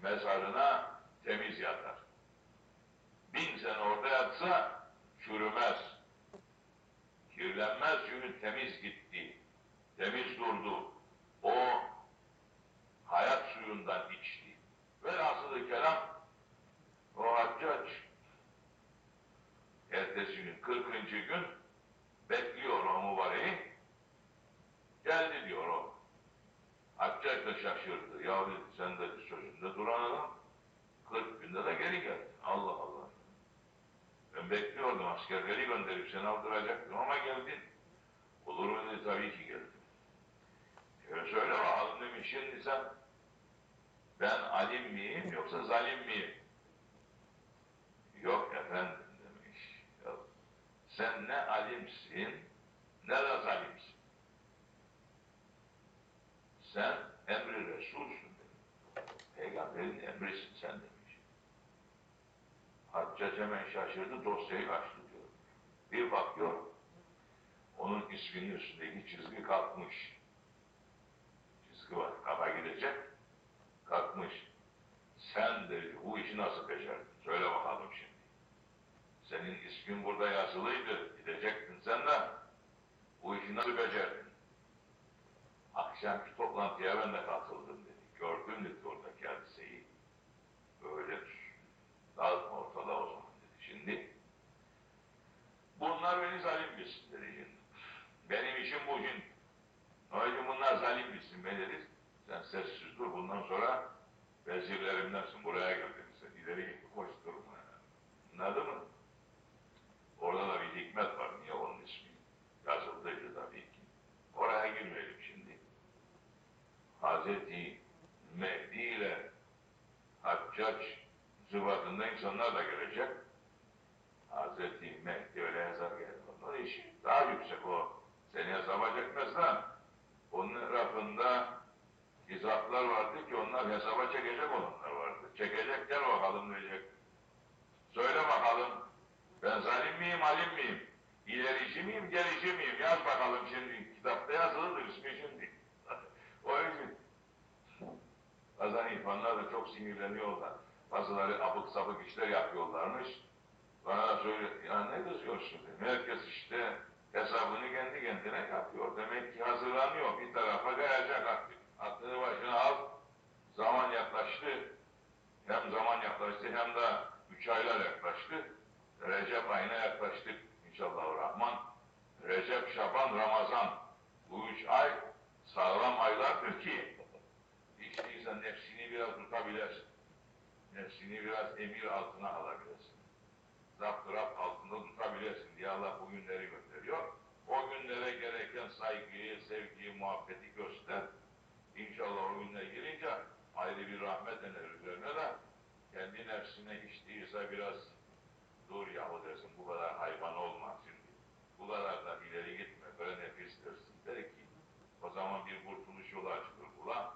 mezarına temiz yatar. 1000 sene orada yatsa çürümez, kirlenmez çünkü temiz gitti, temiz durdu. O hayat suyundan içti. Velhasılı kelam o haccac ertesi gün 40. gün bekliyor o mübareği. Geldi diyor o. Haccac da şaşırdı. Ya dedi, sen de sözünde duran adam 40 günde de geri geldi. Allah Allah. Ben bekliyordum, askerleri gönderip seni aldıracaktım ama geldin. Olur mu dedi, tabii ki geldim. Söyle bakalım demiş, şimdi sen ben alim miyim yoksa zalim miyim? Yok efendim demiş. Ya, sen ne alimsin ne de zalimsin. Sen emri Resulsün demiş. Peygamberin emrisin sen demiş. Haccac hemen şaşırdı, dosyayı açtı diyor. Bir bakıyor, onun isminin üstündeki çizgi kalkmış. Çizgi var, kafa gidecek, kalkmış. Sen dedi, bu işi nasıl becerdin? Söyle bakalım şimdi. Senin ismin burada yazılıydı, gidecektin sen de. Bu işi nasıl becerdin? Akşamki toplantıya ben de katıldım dedi. Gördüm dedi oradaki hadiseyi. Böyle dağıtma ortada o zaman dedi. Şimdi bunlar beni zalim bilsin dedi şimdi. Benim işim bu şimdi. Onun için bunlar zalim bilsin beni dedi. Sen sessiz dur, bundan sonra vezirlerimdensin, buraya gel dedi. Sen ileri git, koşturma. Anladın mı? Orada da bir hikmet var. Niye onun ismi yazıldıydı tabii ki. Oraya girmeyelim şimdi. Hazreti Mehdi ile Haccac zıvatında insanlar da gelecek. Hazreti Mehdi öyle yazar geldi. Onun işi daha yüksek o. Seni hesaba çekmezler. Onun etrafında hizaplar vardı ki onlar hesaba çekecek olanlar vardı. Çekecek, gel bakalım diyecek. Söyle bakalım, ben zalim miyim, alim miyim? İlerici miyim, gerici miyim? Yaz bakalım şimdi. Kitapta yazılıdır ismi şimdi. O yüzden bazen insanlar da çok sinirleniyorlar. Bazıları abuk sabık işler yapıyorlarmış. Bana da söyle, ya ne kızıyorsun dedim. Herkes işte hesabını kendi kendine yapıyor. Demek ki hazırlanıyor. Bir tarafa kayacak artık. Aklını başına al. Zaman yaklaştı. Hem zaman yaklaştı hem de 3 aylar yaklaştı. Recep ayına yaklaştık inşallahurrahman. Recep, Şaban, Ramazan. Bu 3 ay sağlam aylardır ki hiç değilse nefsini biraz tutabilirsin. Nefsini biraz emir altına alabilirsin. Zapt-ı altında tutabilirsin diye Allah bu günleri gönderiyor. O günlere gereken saygıyı, sevgiyi, muhabbeti göster. İnşallah o günler gelince ayrı bir rahmet iner üzerine de kendi nefsine hiç değilse biraz dur yahu dersin, bu kadar hayvan olma şimdi. Bu kadar da ileri gitme, böyle nefis dersin. Der ki o zaman bir kurtuluş yolu açılır kula.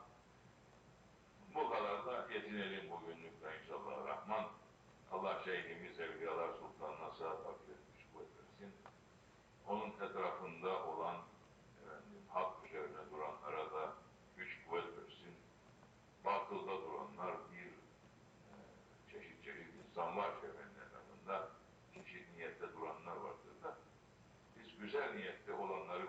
Bu kadar da yetinelim bugünlükle inşallah rahman. Allah şeyhimiz Evliyalar Sultanı'na sıhhat afiyet kuvvet versin. Onun etrafında olan efendim, hak üzerine duranlara da güç kuvvet versin. Batılda duranlar bir çeşit insan var çevrenin etrafında. Çeşit niyette duranlar vardır da biz güzel niyette olanları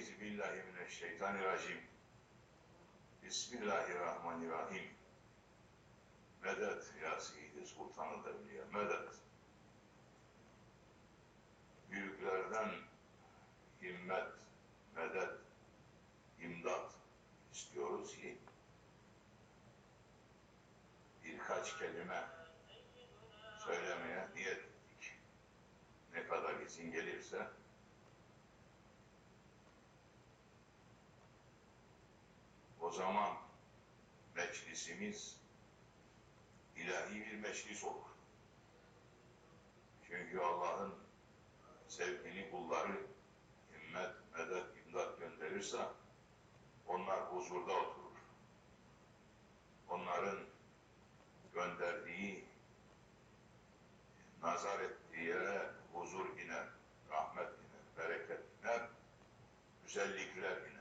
Euzubillahimineşşeytanirracim. Bismillahirrahmanirrahim. Medet ya Seyyid-i Sultan-ı Devliye, medet. Büyüklerden himmet, medet, imdat istiyoruz ki birkaç kelime söylemeye niyet ettik. Ne kadar izin gelirse o zaman meclisimiz ilahi bir meclis olur. Çünkü Allah'ın sevgili kulları himmet, medet, imdat gönderirse onlar huzurda oturur. Onların gönderdiği, nazar ettiği yere huzur iner, rahmet iner, bereket iner, güzellikler iner.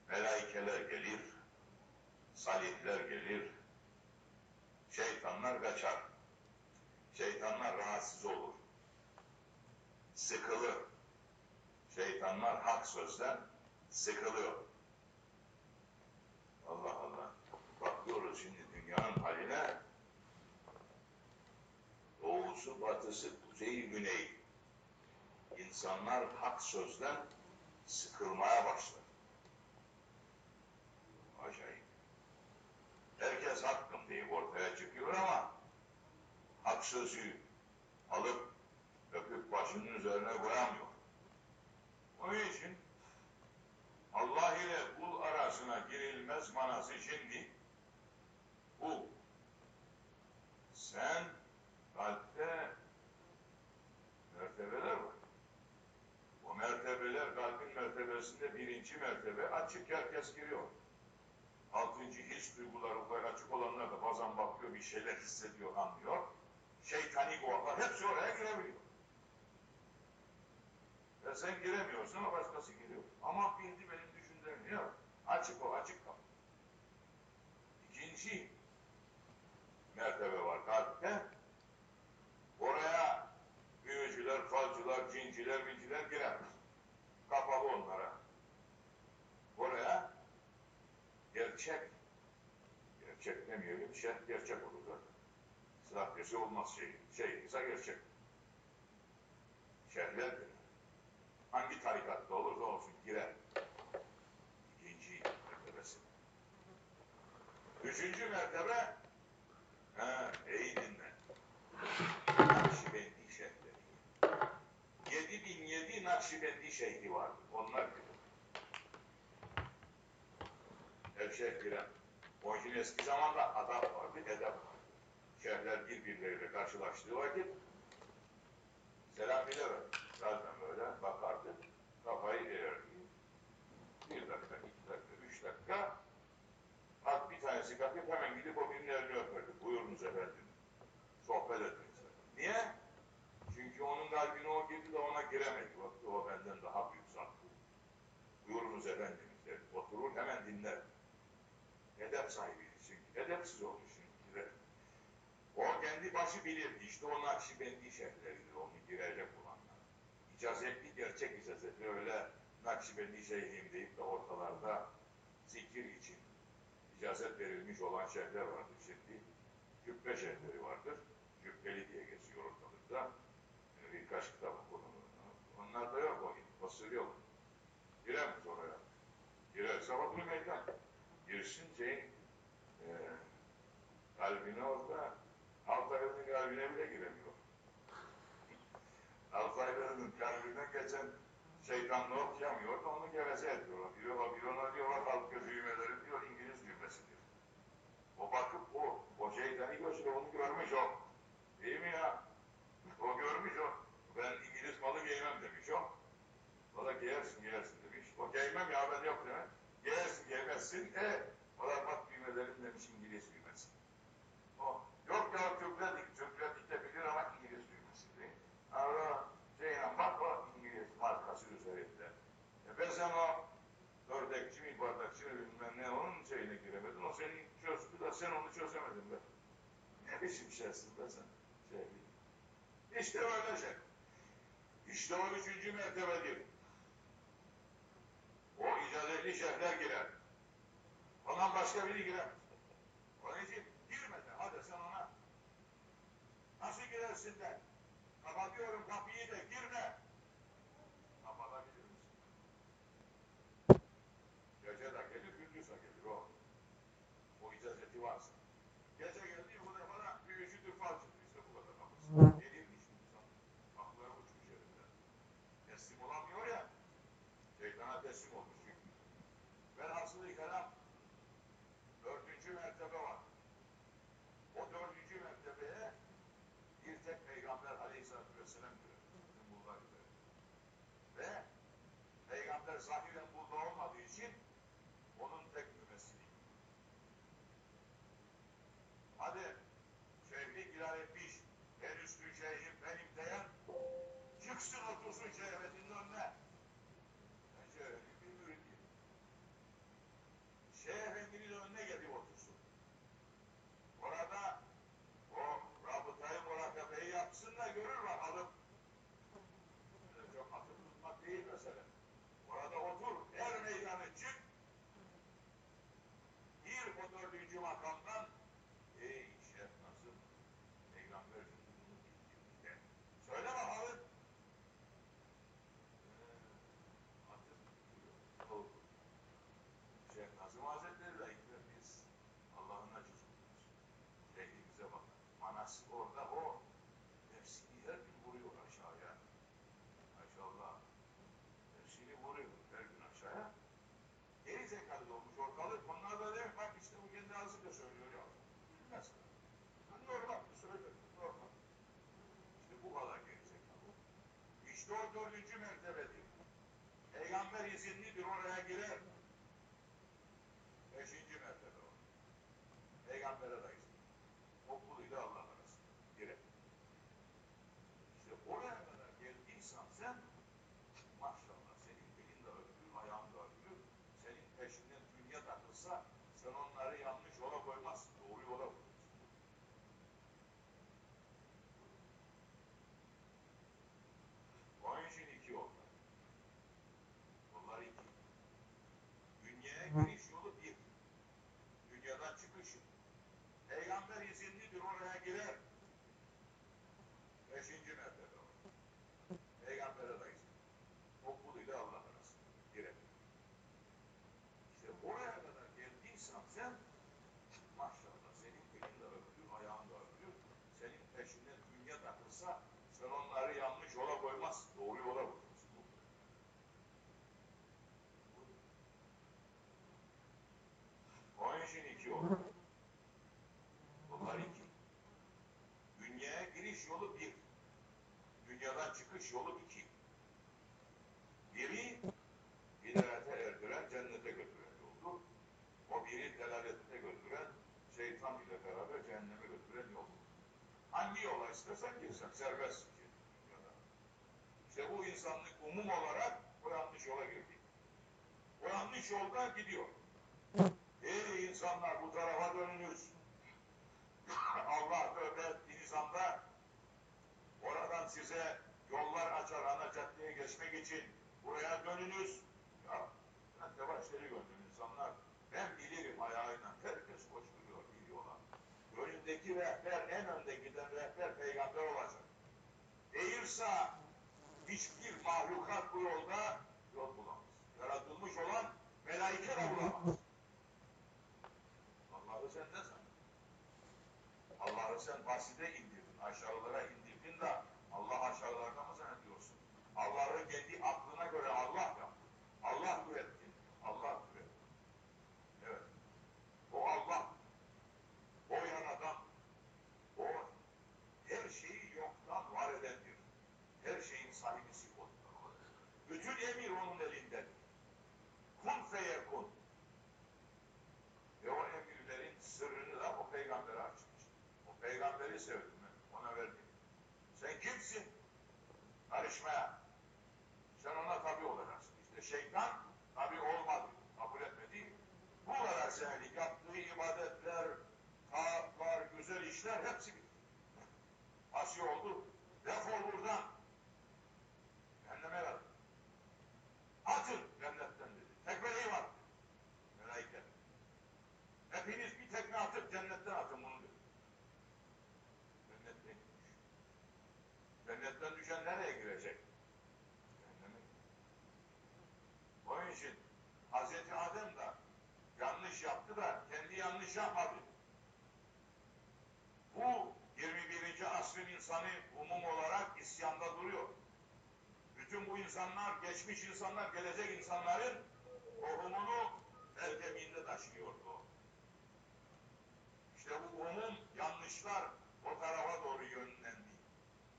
Melaikeler gelir, salihler gelir, şeytanlar kaçar. Şeytanlar rahatsız olur, sıkılır. Şeytanlar hak sözden sıkılıyor. Allah Allah. Bakıyoruz şimdi dünyanın haline. Doğusu, batısı, kuzeyi, güneyi. İnsanlar hak sözden sıkılmaya başladı. Acayip. Herkes hakkım deyip ortaya çıkıyor ama hak sözü alıp öpüp başının üzerine koyamıyor. Onun için Allah ile kul arasına girilmez manası şimdi bu. Sen kalpte mertebeler var. O mertebeler kalbin mertebesinde birinci mertebe açık, herkes giriyor. Altıncı his duyguları açık olanlar da bazen bakıyor, bir şeyler hissediyor, anlıyor. Şeytani kulaklar hepsi oraya girebiliyor. Ve sen giremiyorsun ama başkası giriyor. Ama bildi benim düşündüğüm ya. Açık o, açık kal. İkinci mertebe var kalpte. Oraya büyücüler, falcılar, cinciler, minciler giremez. Kapalı onlara. Oraya gerçek demeyelim, gerçek olur zaten. Sahtesi olmaz şey ise gerçek. Şerler girer. Hangi tarikatta olursa olsun girer. İkinci mertebesi. Üçüncü mertebe, iyi dinle. Nakşibendi şeyhleri. 7007 Nakşibendi şeyhi vardı. Onlar girer. Her şeyh girer. Onun için eski zamanda adab vardı, edep vardı. Şeyhler birbirleriyle karşılaştığı vakit selam bilemez. Zaten böyle bakardı, kafayı eğerdi. 1 dakika, 2 dakika, 3 dakika bir tanesi kalkıp hemen gidip o birinin elini öperdi. Buyurunuz efendim. Sohbet etmek istedim. Niye? Çünkü onun kalbine o girdi de ona giremedi. Baktı o benden daha büyük zat. Buyurunuz efendim dedi. Oturur hemen dinler. Edep sahibi. Çünkü edepsiz olur çünkü. O kendi başı bilirdi. İşte o Nakşibendi şeyhleridir. Onu girecek olanlar. İcazetli, gerçek icazetli. Öyle Nakşibendi şeyhim deyip de ortalarda zikir için icazet verilmiş olan şeyhler vardır şimdi. Cübbe şeyhleri vardır. Cübbeli diye geçiyor ortalıkta. Birkaç kitap okudum. Onlar da yok. O sır yok. Giremez oraya. Girerse bakır meydan. Girsin kalbine orada. Altaylı'nın kalbine bile giremiyor. Altaylı'nın kalbine geçen şeytanla okuyamıyor da onu geveze ediyorlar. Bir ona diyorlar halk düğmeleri diyor İngiliz düğmesidir. O bakıp o şeytani gözle onu görmüş o. Değil mi ya? O görmüş o. Ben İngiliz malı giymem demiş o. O da giyersin demiş. O giymem ya ben yok demek. Giyersin giymezsin. O da bak düğmelerin demiş İngiliz düğmesi. O yok ya Türkler dikebilir ama İngiliz düğmesi değil. Ama bak o İngiliz markası üzerinde. Ben sen o ördekçi mi bardakçı mı bilmem ne onun şeyine giremedin. O seni çözdü de sen onu çözemedin be. Ne biçim şeysin be sen? İşte öyle şey. İşte o üçüncü mertebedir. O icazeli şeyhler girer. Ondan başka biri giremez. Onun için girmeden, hadi sen ona nasıl girersin de, kapatıyorum kapıyı da girme. Kapatabilir misin? Gece de gelir, gündüz de gelir o. O icazeti varsa. Gece geldi, bu defa da bir üşüdür fal çıktı işte bu kadar kapısı. Delirmiş insan. Akılları uçmuş yerinden. Teslim olamıyor ya, şeytana teslim olmuş çünkü. Velhasılı kelam, 4. mertebe var. O 4. mertebeye bir tek Peygamber Aleyhisselatü Vesselam girer. Bizim bunlar girer. Ve Peygamber zahiren burada olmadığı için onun tek mümessili. Hadi şeyhlik ilan etmiş, en üstün şeyhim benim diyen çıksın otursun Şeyh Efendi'nin önüne. Ben Şeyh Efendi'nin bir müridiyim. Şeyh Efendi'nin önüne gelip otursun. Orada o rabıtayı murakabeyi yapsın da görür bakalım. Öyle çok atıp tutmak değil mesele. Orada otur, her meydanı çık, gir o 4. makamdan, ey Şeyh Nazım, Peygamber bunu bildirdi. Söyle bakalım. Atıp tutuyor. Oldu. Şeyh Nazım Hazretleri de biz Allah'ın acısı kuluyuz. Şeyhimize bakın. Manası orada o. Nefsini her gün vuruyor aşağıya. Maşallah. Nefsini vuruyor her gün aşağıya. Geri zekalı olmuş ortalık. Onlar da demiş bak işte bu kendi ağzıyla söylüyor ya. Bilmez. Normal söylüyor. Normal. İşte bu kadar geri zekalı. İşte o 4. mertebedir. Peygamber izinlidir oraya girer. 5. mertebe o. Peygamber'e de izin. O kuluyla Allah arasında. Girer. İşte oraya kadar geldiysen sen maşallah senin elin de öpülür, ayağın da öpülür. Senin peşinden dünya takılsa sen onları yanlış yola koymazsın. Doğru yola koyarsın. Onun için 2 yol var. Yollar 2. Dünyaya giriş yolu 1. Dünyadan çıkış yolu. Peygamber izinlidir oraya girer. 5. mertebe var. Peygamber'e de izin. O kuluyla Allah arasında. Girer. İşte oraya kadar geldiysen sen maşallah senin elin de öpülür, ayağın da öpülür. Senin peşinden dünya takılsa sen onları yanlış yola koymazsın. Doğru yola koyarsın. Onun için 2 yol var. Bunlar 2. Dünyaya giriş yolu 1. Dünyadan çıkış yolu 2. Biri hidayete erdiren, cennete götüren yoldur. O biri delalete götüren, şeytan ile beraber cehenneme götüren yoldur. Hangi yola istersen girsen serbestsin dünyada. İşte bu insanlık umum olarak o yanlış yola girdi. O yanlış yolda gidiyor. Ey insanlar bu tarafa dönünüz. Allah tövbe ettiğiniz anda oradan size yollar açar ana caddeye geçmek için buraya dönünüz. Ya ben de başları gördüm insanlar. Ben bilirim ayağıyla. Herkes koşturuyor bir yola. Önündeki rehber, en önde giden rehber peygamber olacak. Değilse hiçbir mahlukat bu yolda yol bulamaz. Yaratılmış olan melaike de bulamaz. Allah'ı sen ne sandın? Allah'ı sen basite indirdin, aşağılara indirdin de Allah aşağılarda mı zannediyorsun? Allah'ı kendi aklına göre Allah yaptı. Allah üretti. Allah üretti. Evet. O Allah. O yaradan. O her şeyi yoktan var edendir. Her şeyin sahibisi odur. Bütün emir onun elindedir. Kun feyekun. Ve o emirlerin sırrını da o peygambere açmış. O peygamberi sevdim ben. Ona verdim. Sen kimsin? Karışmaya. Sen ona tabi olacaksın. İşte şeytan tabi olmadı. Kabul etmedi. Bu kadar senelik yaptığı ibadetler, taatlar, güzel işler hepsi bitti. Asi oldu. Defol buradan. Cehenneme ver. Atın cennetten dedi. Tek Cennetten düşen nereye girecek? Cehenneme girecek. Onun için Hazreti Adem de yanlış yaptı da kendi yanlış yapmadı. Bu 21. asrın insanı umum olarak isyanda duruyor. Bütün bu insanlar, geçmiş insanlar, gelecek insanların tohumunu erkeminde taşıyordu. İşte bu umum yanlışlar o tarafa doğru yönlendi.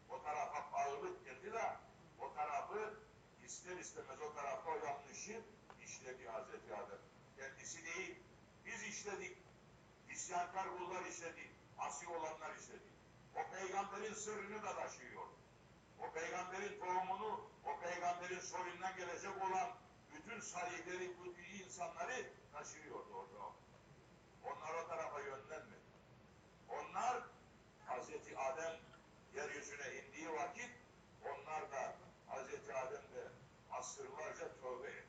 O tarafa bağlılık geldi de o tarafı ister istemez o tarafta o yanlışı işledi Hazreti Adem. Kendisi değil, biz işledik. İsyankar kullar işledi. Asi olanlar işledi. O peygamberin sırrını da taşıyor. O peygamberin tohumunu, o peygamberin soyundan gelecek olan bütün salihleri, kutluyu insanları taşıyordu orada. Onlar o tarafa yönlenmedi. Onlar Hazreti Adem yeryüzüne indiği vakit onlar da Hazreti Adem de asırlarca tövbe etti.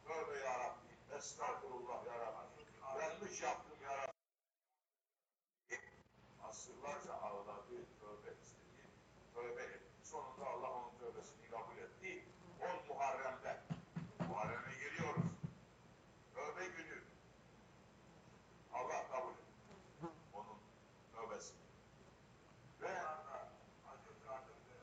Tövbe ya Rabbi, estağfurullah ya Rabbi, yanlış yaptım ya Rabbi. Asırlarca ağladı, tövbe istedi, tövbe etti. Sonunda Allah onun tövbesini kabul etti. 10 Muharrem'de, Muharrem'e geliyoruz. Tövbe günü Allah kabul etti onun tövbesini. Ve Hazreti Adem'de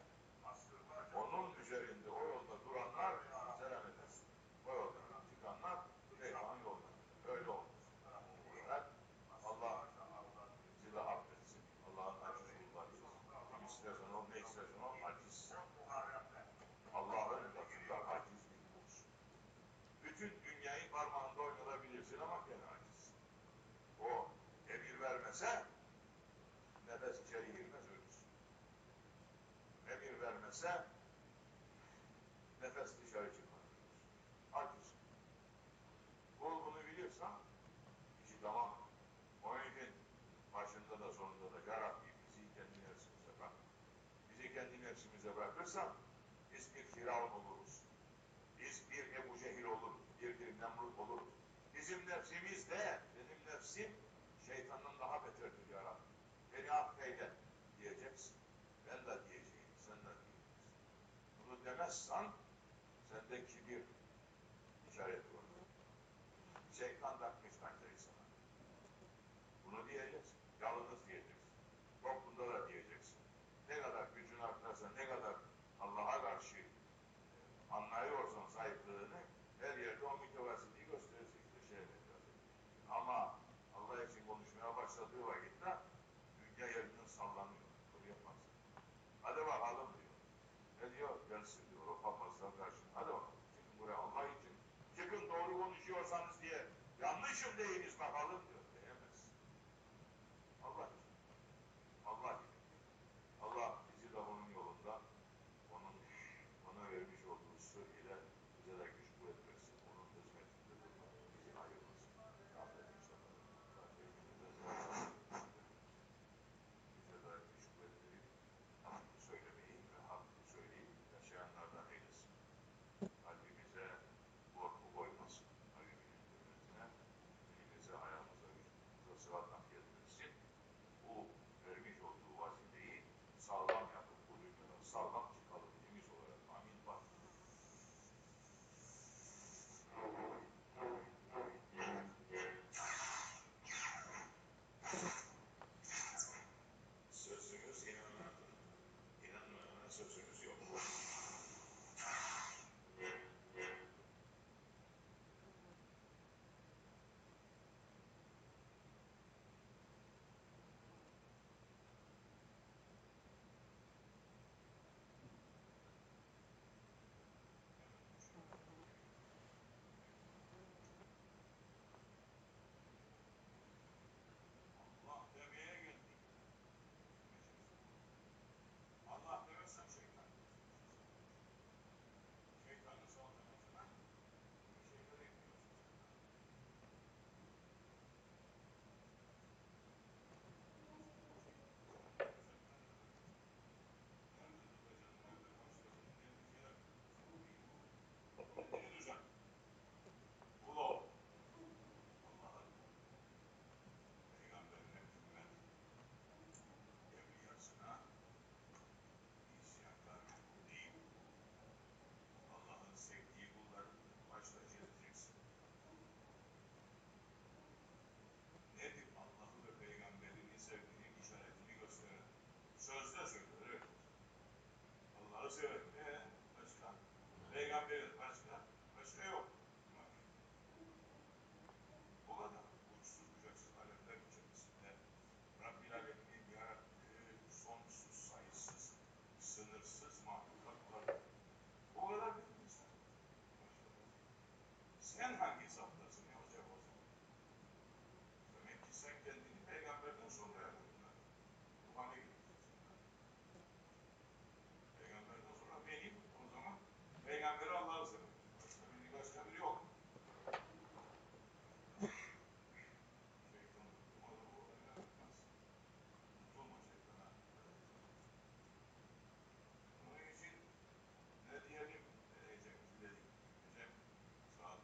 asırlarca onun üzerinde o yolda duranlar selam edersin. O yoldan çıkanlar şeytan yoldan. Öyle olmuş. Evet. Allah bizi de affetsin. Allah'ın aciz kullarıyız. Kim istersen ol, ne istersen ol, aciz. Allah'ın katında aciz bir kulsun. Bütün dünyayı parmağında oynatabilirsin ama gene aciz. O emir vermese nefes içeri girmez, ölürsün. Emir vermese nefes dışarı çıkmaz. Aciz. Kul bunu biliyorsan işi tamam. Onun için başında da sonunda da ya Rabbi bizi kendi nefsimize bırak. Bizi kendi nefsimize bırakırsan biz bir Firavun oluruz. Biz bir Ebu Cehil oluruz. Bir Nemrut oluruz. Bizim nefsimiz de, benim nefsim şeytandan daha beterdir ya Rabbi. Beni affeyle diyeceksin. Ben de diyeceğim, sen de diyeceksin. Bunu demezsen sende kibir işareti var. Şeytan takmış kancayı sana. Bunu diyeceksin. Yalnız diyeceksin. Toplumda da diyeceksin. Ne kadar gücün artarsa, ne kadar Allah'a karşı anlıyorsan sahiplığını her yerde o mütevaziliği gösterirsin. İşte şey edeceğiz. Ama Allah için konuşmaya başladığı vakitte dünya yerinden sallanıyor. Bunu yapmazsın. Hadi bakalım diyor. Ne diyor? Gelsin diyor. O papazlar karşına. Hadi bakalım. Kim Sen hangi saftasın ya hocam o zaman? Demek ki sen kendini peygamberden sonra yarattılar. Ruhana gideceksin. Peygamberden sonra benim o zaman peygamberi Allah'ı sever. Başka biri yok. Şeytan tutmadı bu yaratmaz. Tutulma şeytana. Onun için ne diyelim diyecek, dedik. Gece saat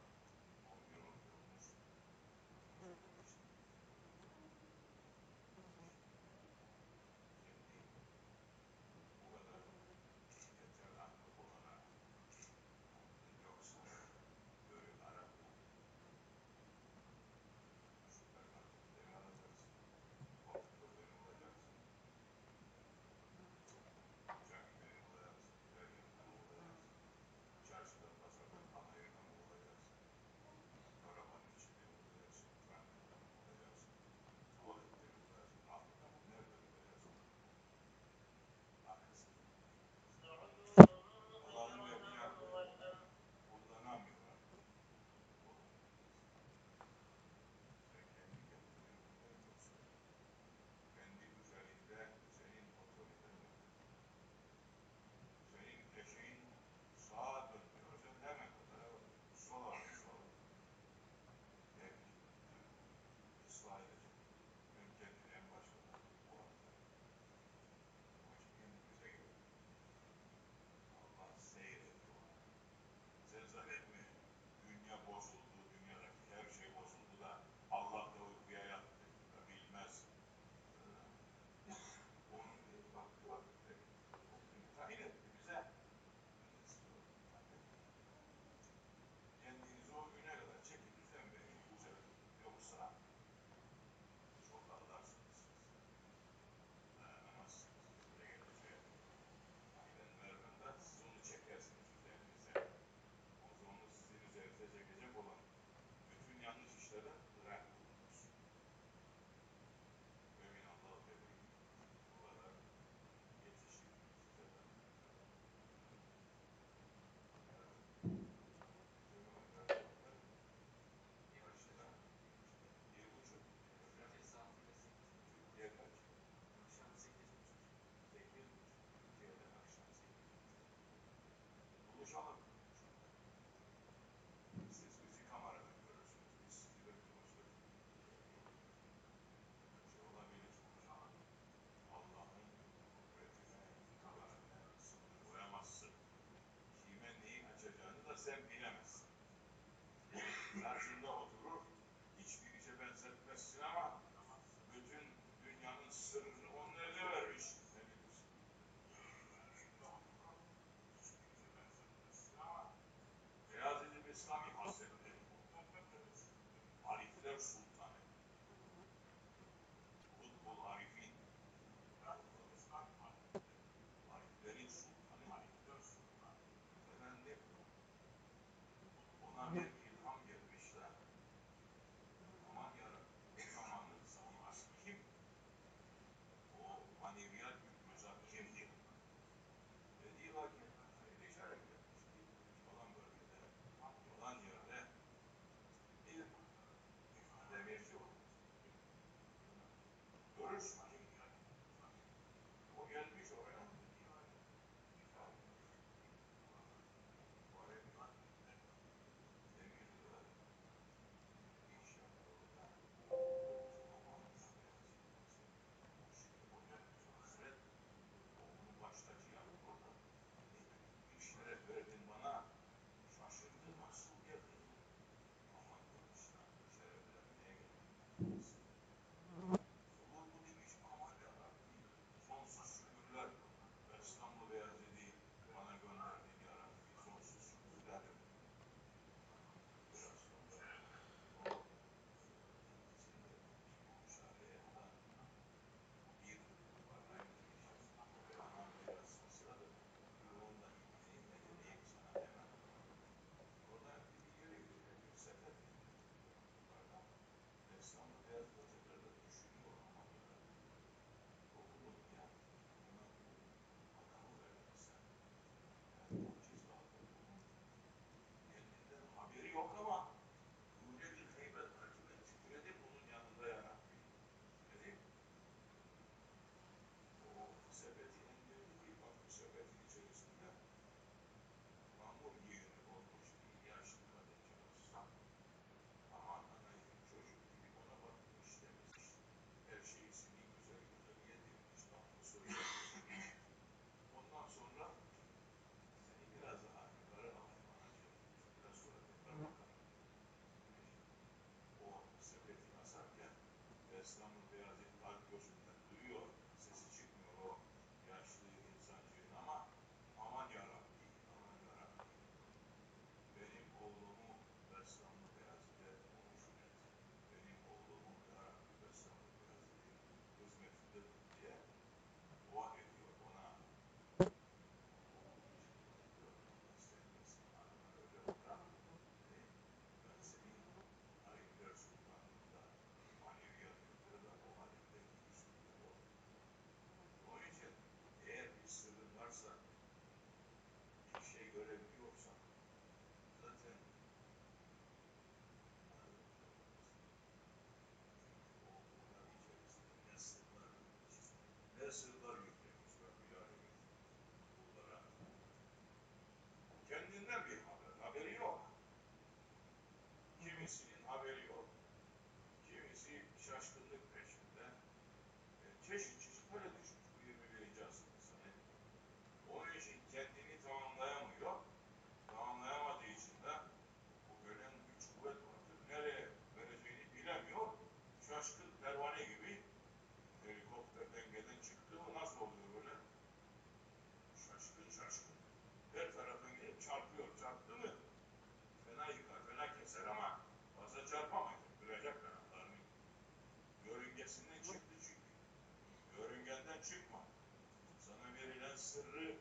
sırrı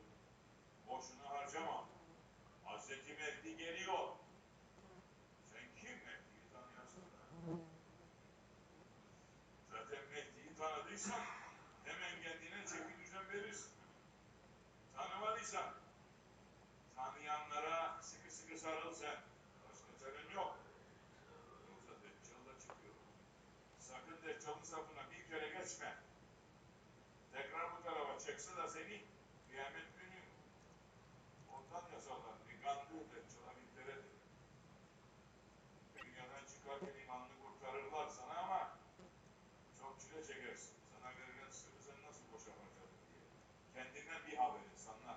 boşuna harcama. Hazreti Mehdi geliyor. Sen kim Mehdi'yi tanıyorsun da? Zaten Mehdi'yi tanıdıysan hemen kendine çeki düzen verirsin. Tanımadıysan tanıyanlara sıkı sıkı sarıl sen. Başka çaren yok. Yoksa Deccal'da çıkıyor. Sakın Deccal'ın safına bir kere geçme. Tekrar bu tarafa çekse de seni kıyamet günü ondan yasalar. Bir gandı Deccal'a bir kere dünyadan çıkarken imanını kurtarırlar sana ama çok çile çekersin. Sana verilen sırrı sen nasıl boşa harcadın diye. Kendinden bir haber insanlar.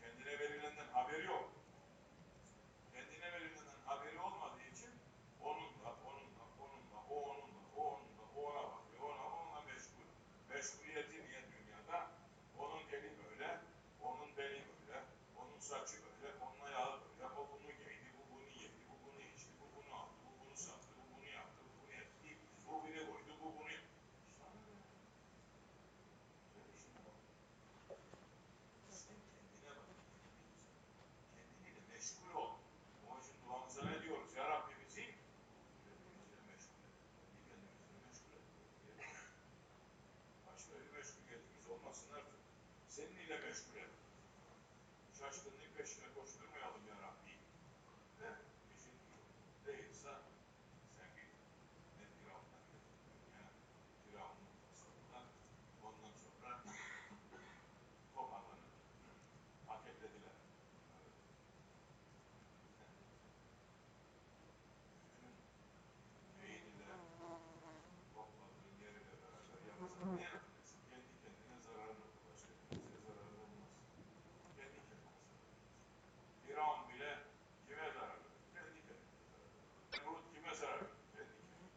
Kendine verilenden haberi yok. Kendine verilenden haberi olmadığı için onunla, o ona bakıyor, onunla meşgul. Meşguliyeti niye dünyada? Onun eli böyle, onun beli böyle, onun saçı böyle, onun ayağı böyle, o bunu giydi, bu bunu yedi, bu bunu içti, bu bunu aldı, bu bunu sattı, bu bunu yaptı, bu bunu etti, bu biri koydu, bu bunu yaptı. Sana ne? Sen işine bak. Sen kendine bak. Kendiyle meşgul ol. Onun için duamıza ne diyoruz? Ya Rabbi bizi kendimizle meşgul et. Kendimizle meşgul et. Başka bir meşguliyetimiz olmasın artık. Seninle meşgul et. Şaşkınlık peşine koşturmayalım ya Rabbi. Ve işin değilse sen git. Ne Firavun'dan getirdin ya. Firavun'un tasarruğundan ondan sonra toparlanıp paketlediler. Beyniyle topladığın yeriyle beraber yapsan ne yapacaksın? Kendi kendine zararlı olur. Başka kimseye zararlı olmaz. Kendi kendine zarar verir. Firavun bile kime zarar verir? Kendi kendine zarar verir. Nemrut kime zarar verir? Kendi kendine.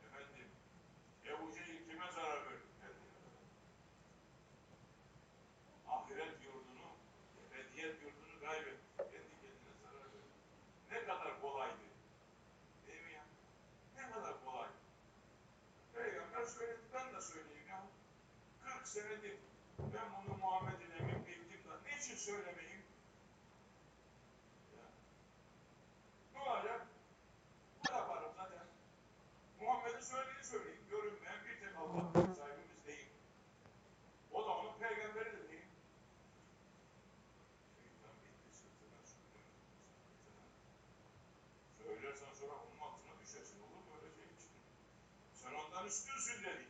Efendim, Ebu Cehil kime zarar verir? Kendine zarar verir. Ahiret yurdunu, ebediyet yurdunu kaybetti. Kendi kendine zarar verir. Ne kadar kolaydı. Değil mi ya? Ne kadar kolay. Peygamber söyledi, ben de söyleyeyim ya. 40 senedir ben bunu Muhammed'in emin bildim de niçin söylemeyeyim? Ya. Ne olacak? Ne yaparım zaten? Muhammed'in söylediğini söyleyeyim. Görünmeyen bir tek Allah sahibimiz değil. O da onun peygamberi de değil. Şeytan bitti sırtına söyleme. Söylersen sonra onun altına düşersin. Olur mu öyle şey için? Sen ondan üstünsün dedi.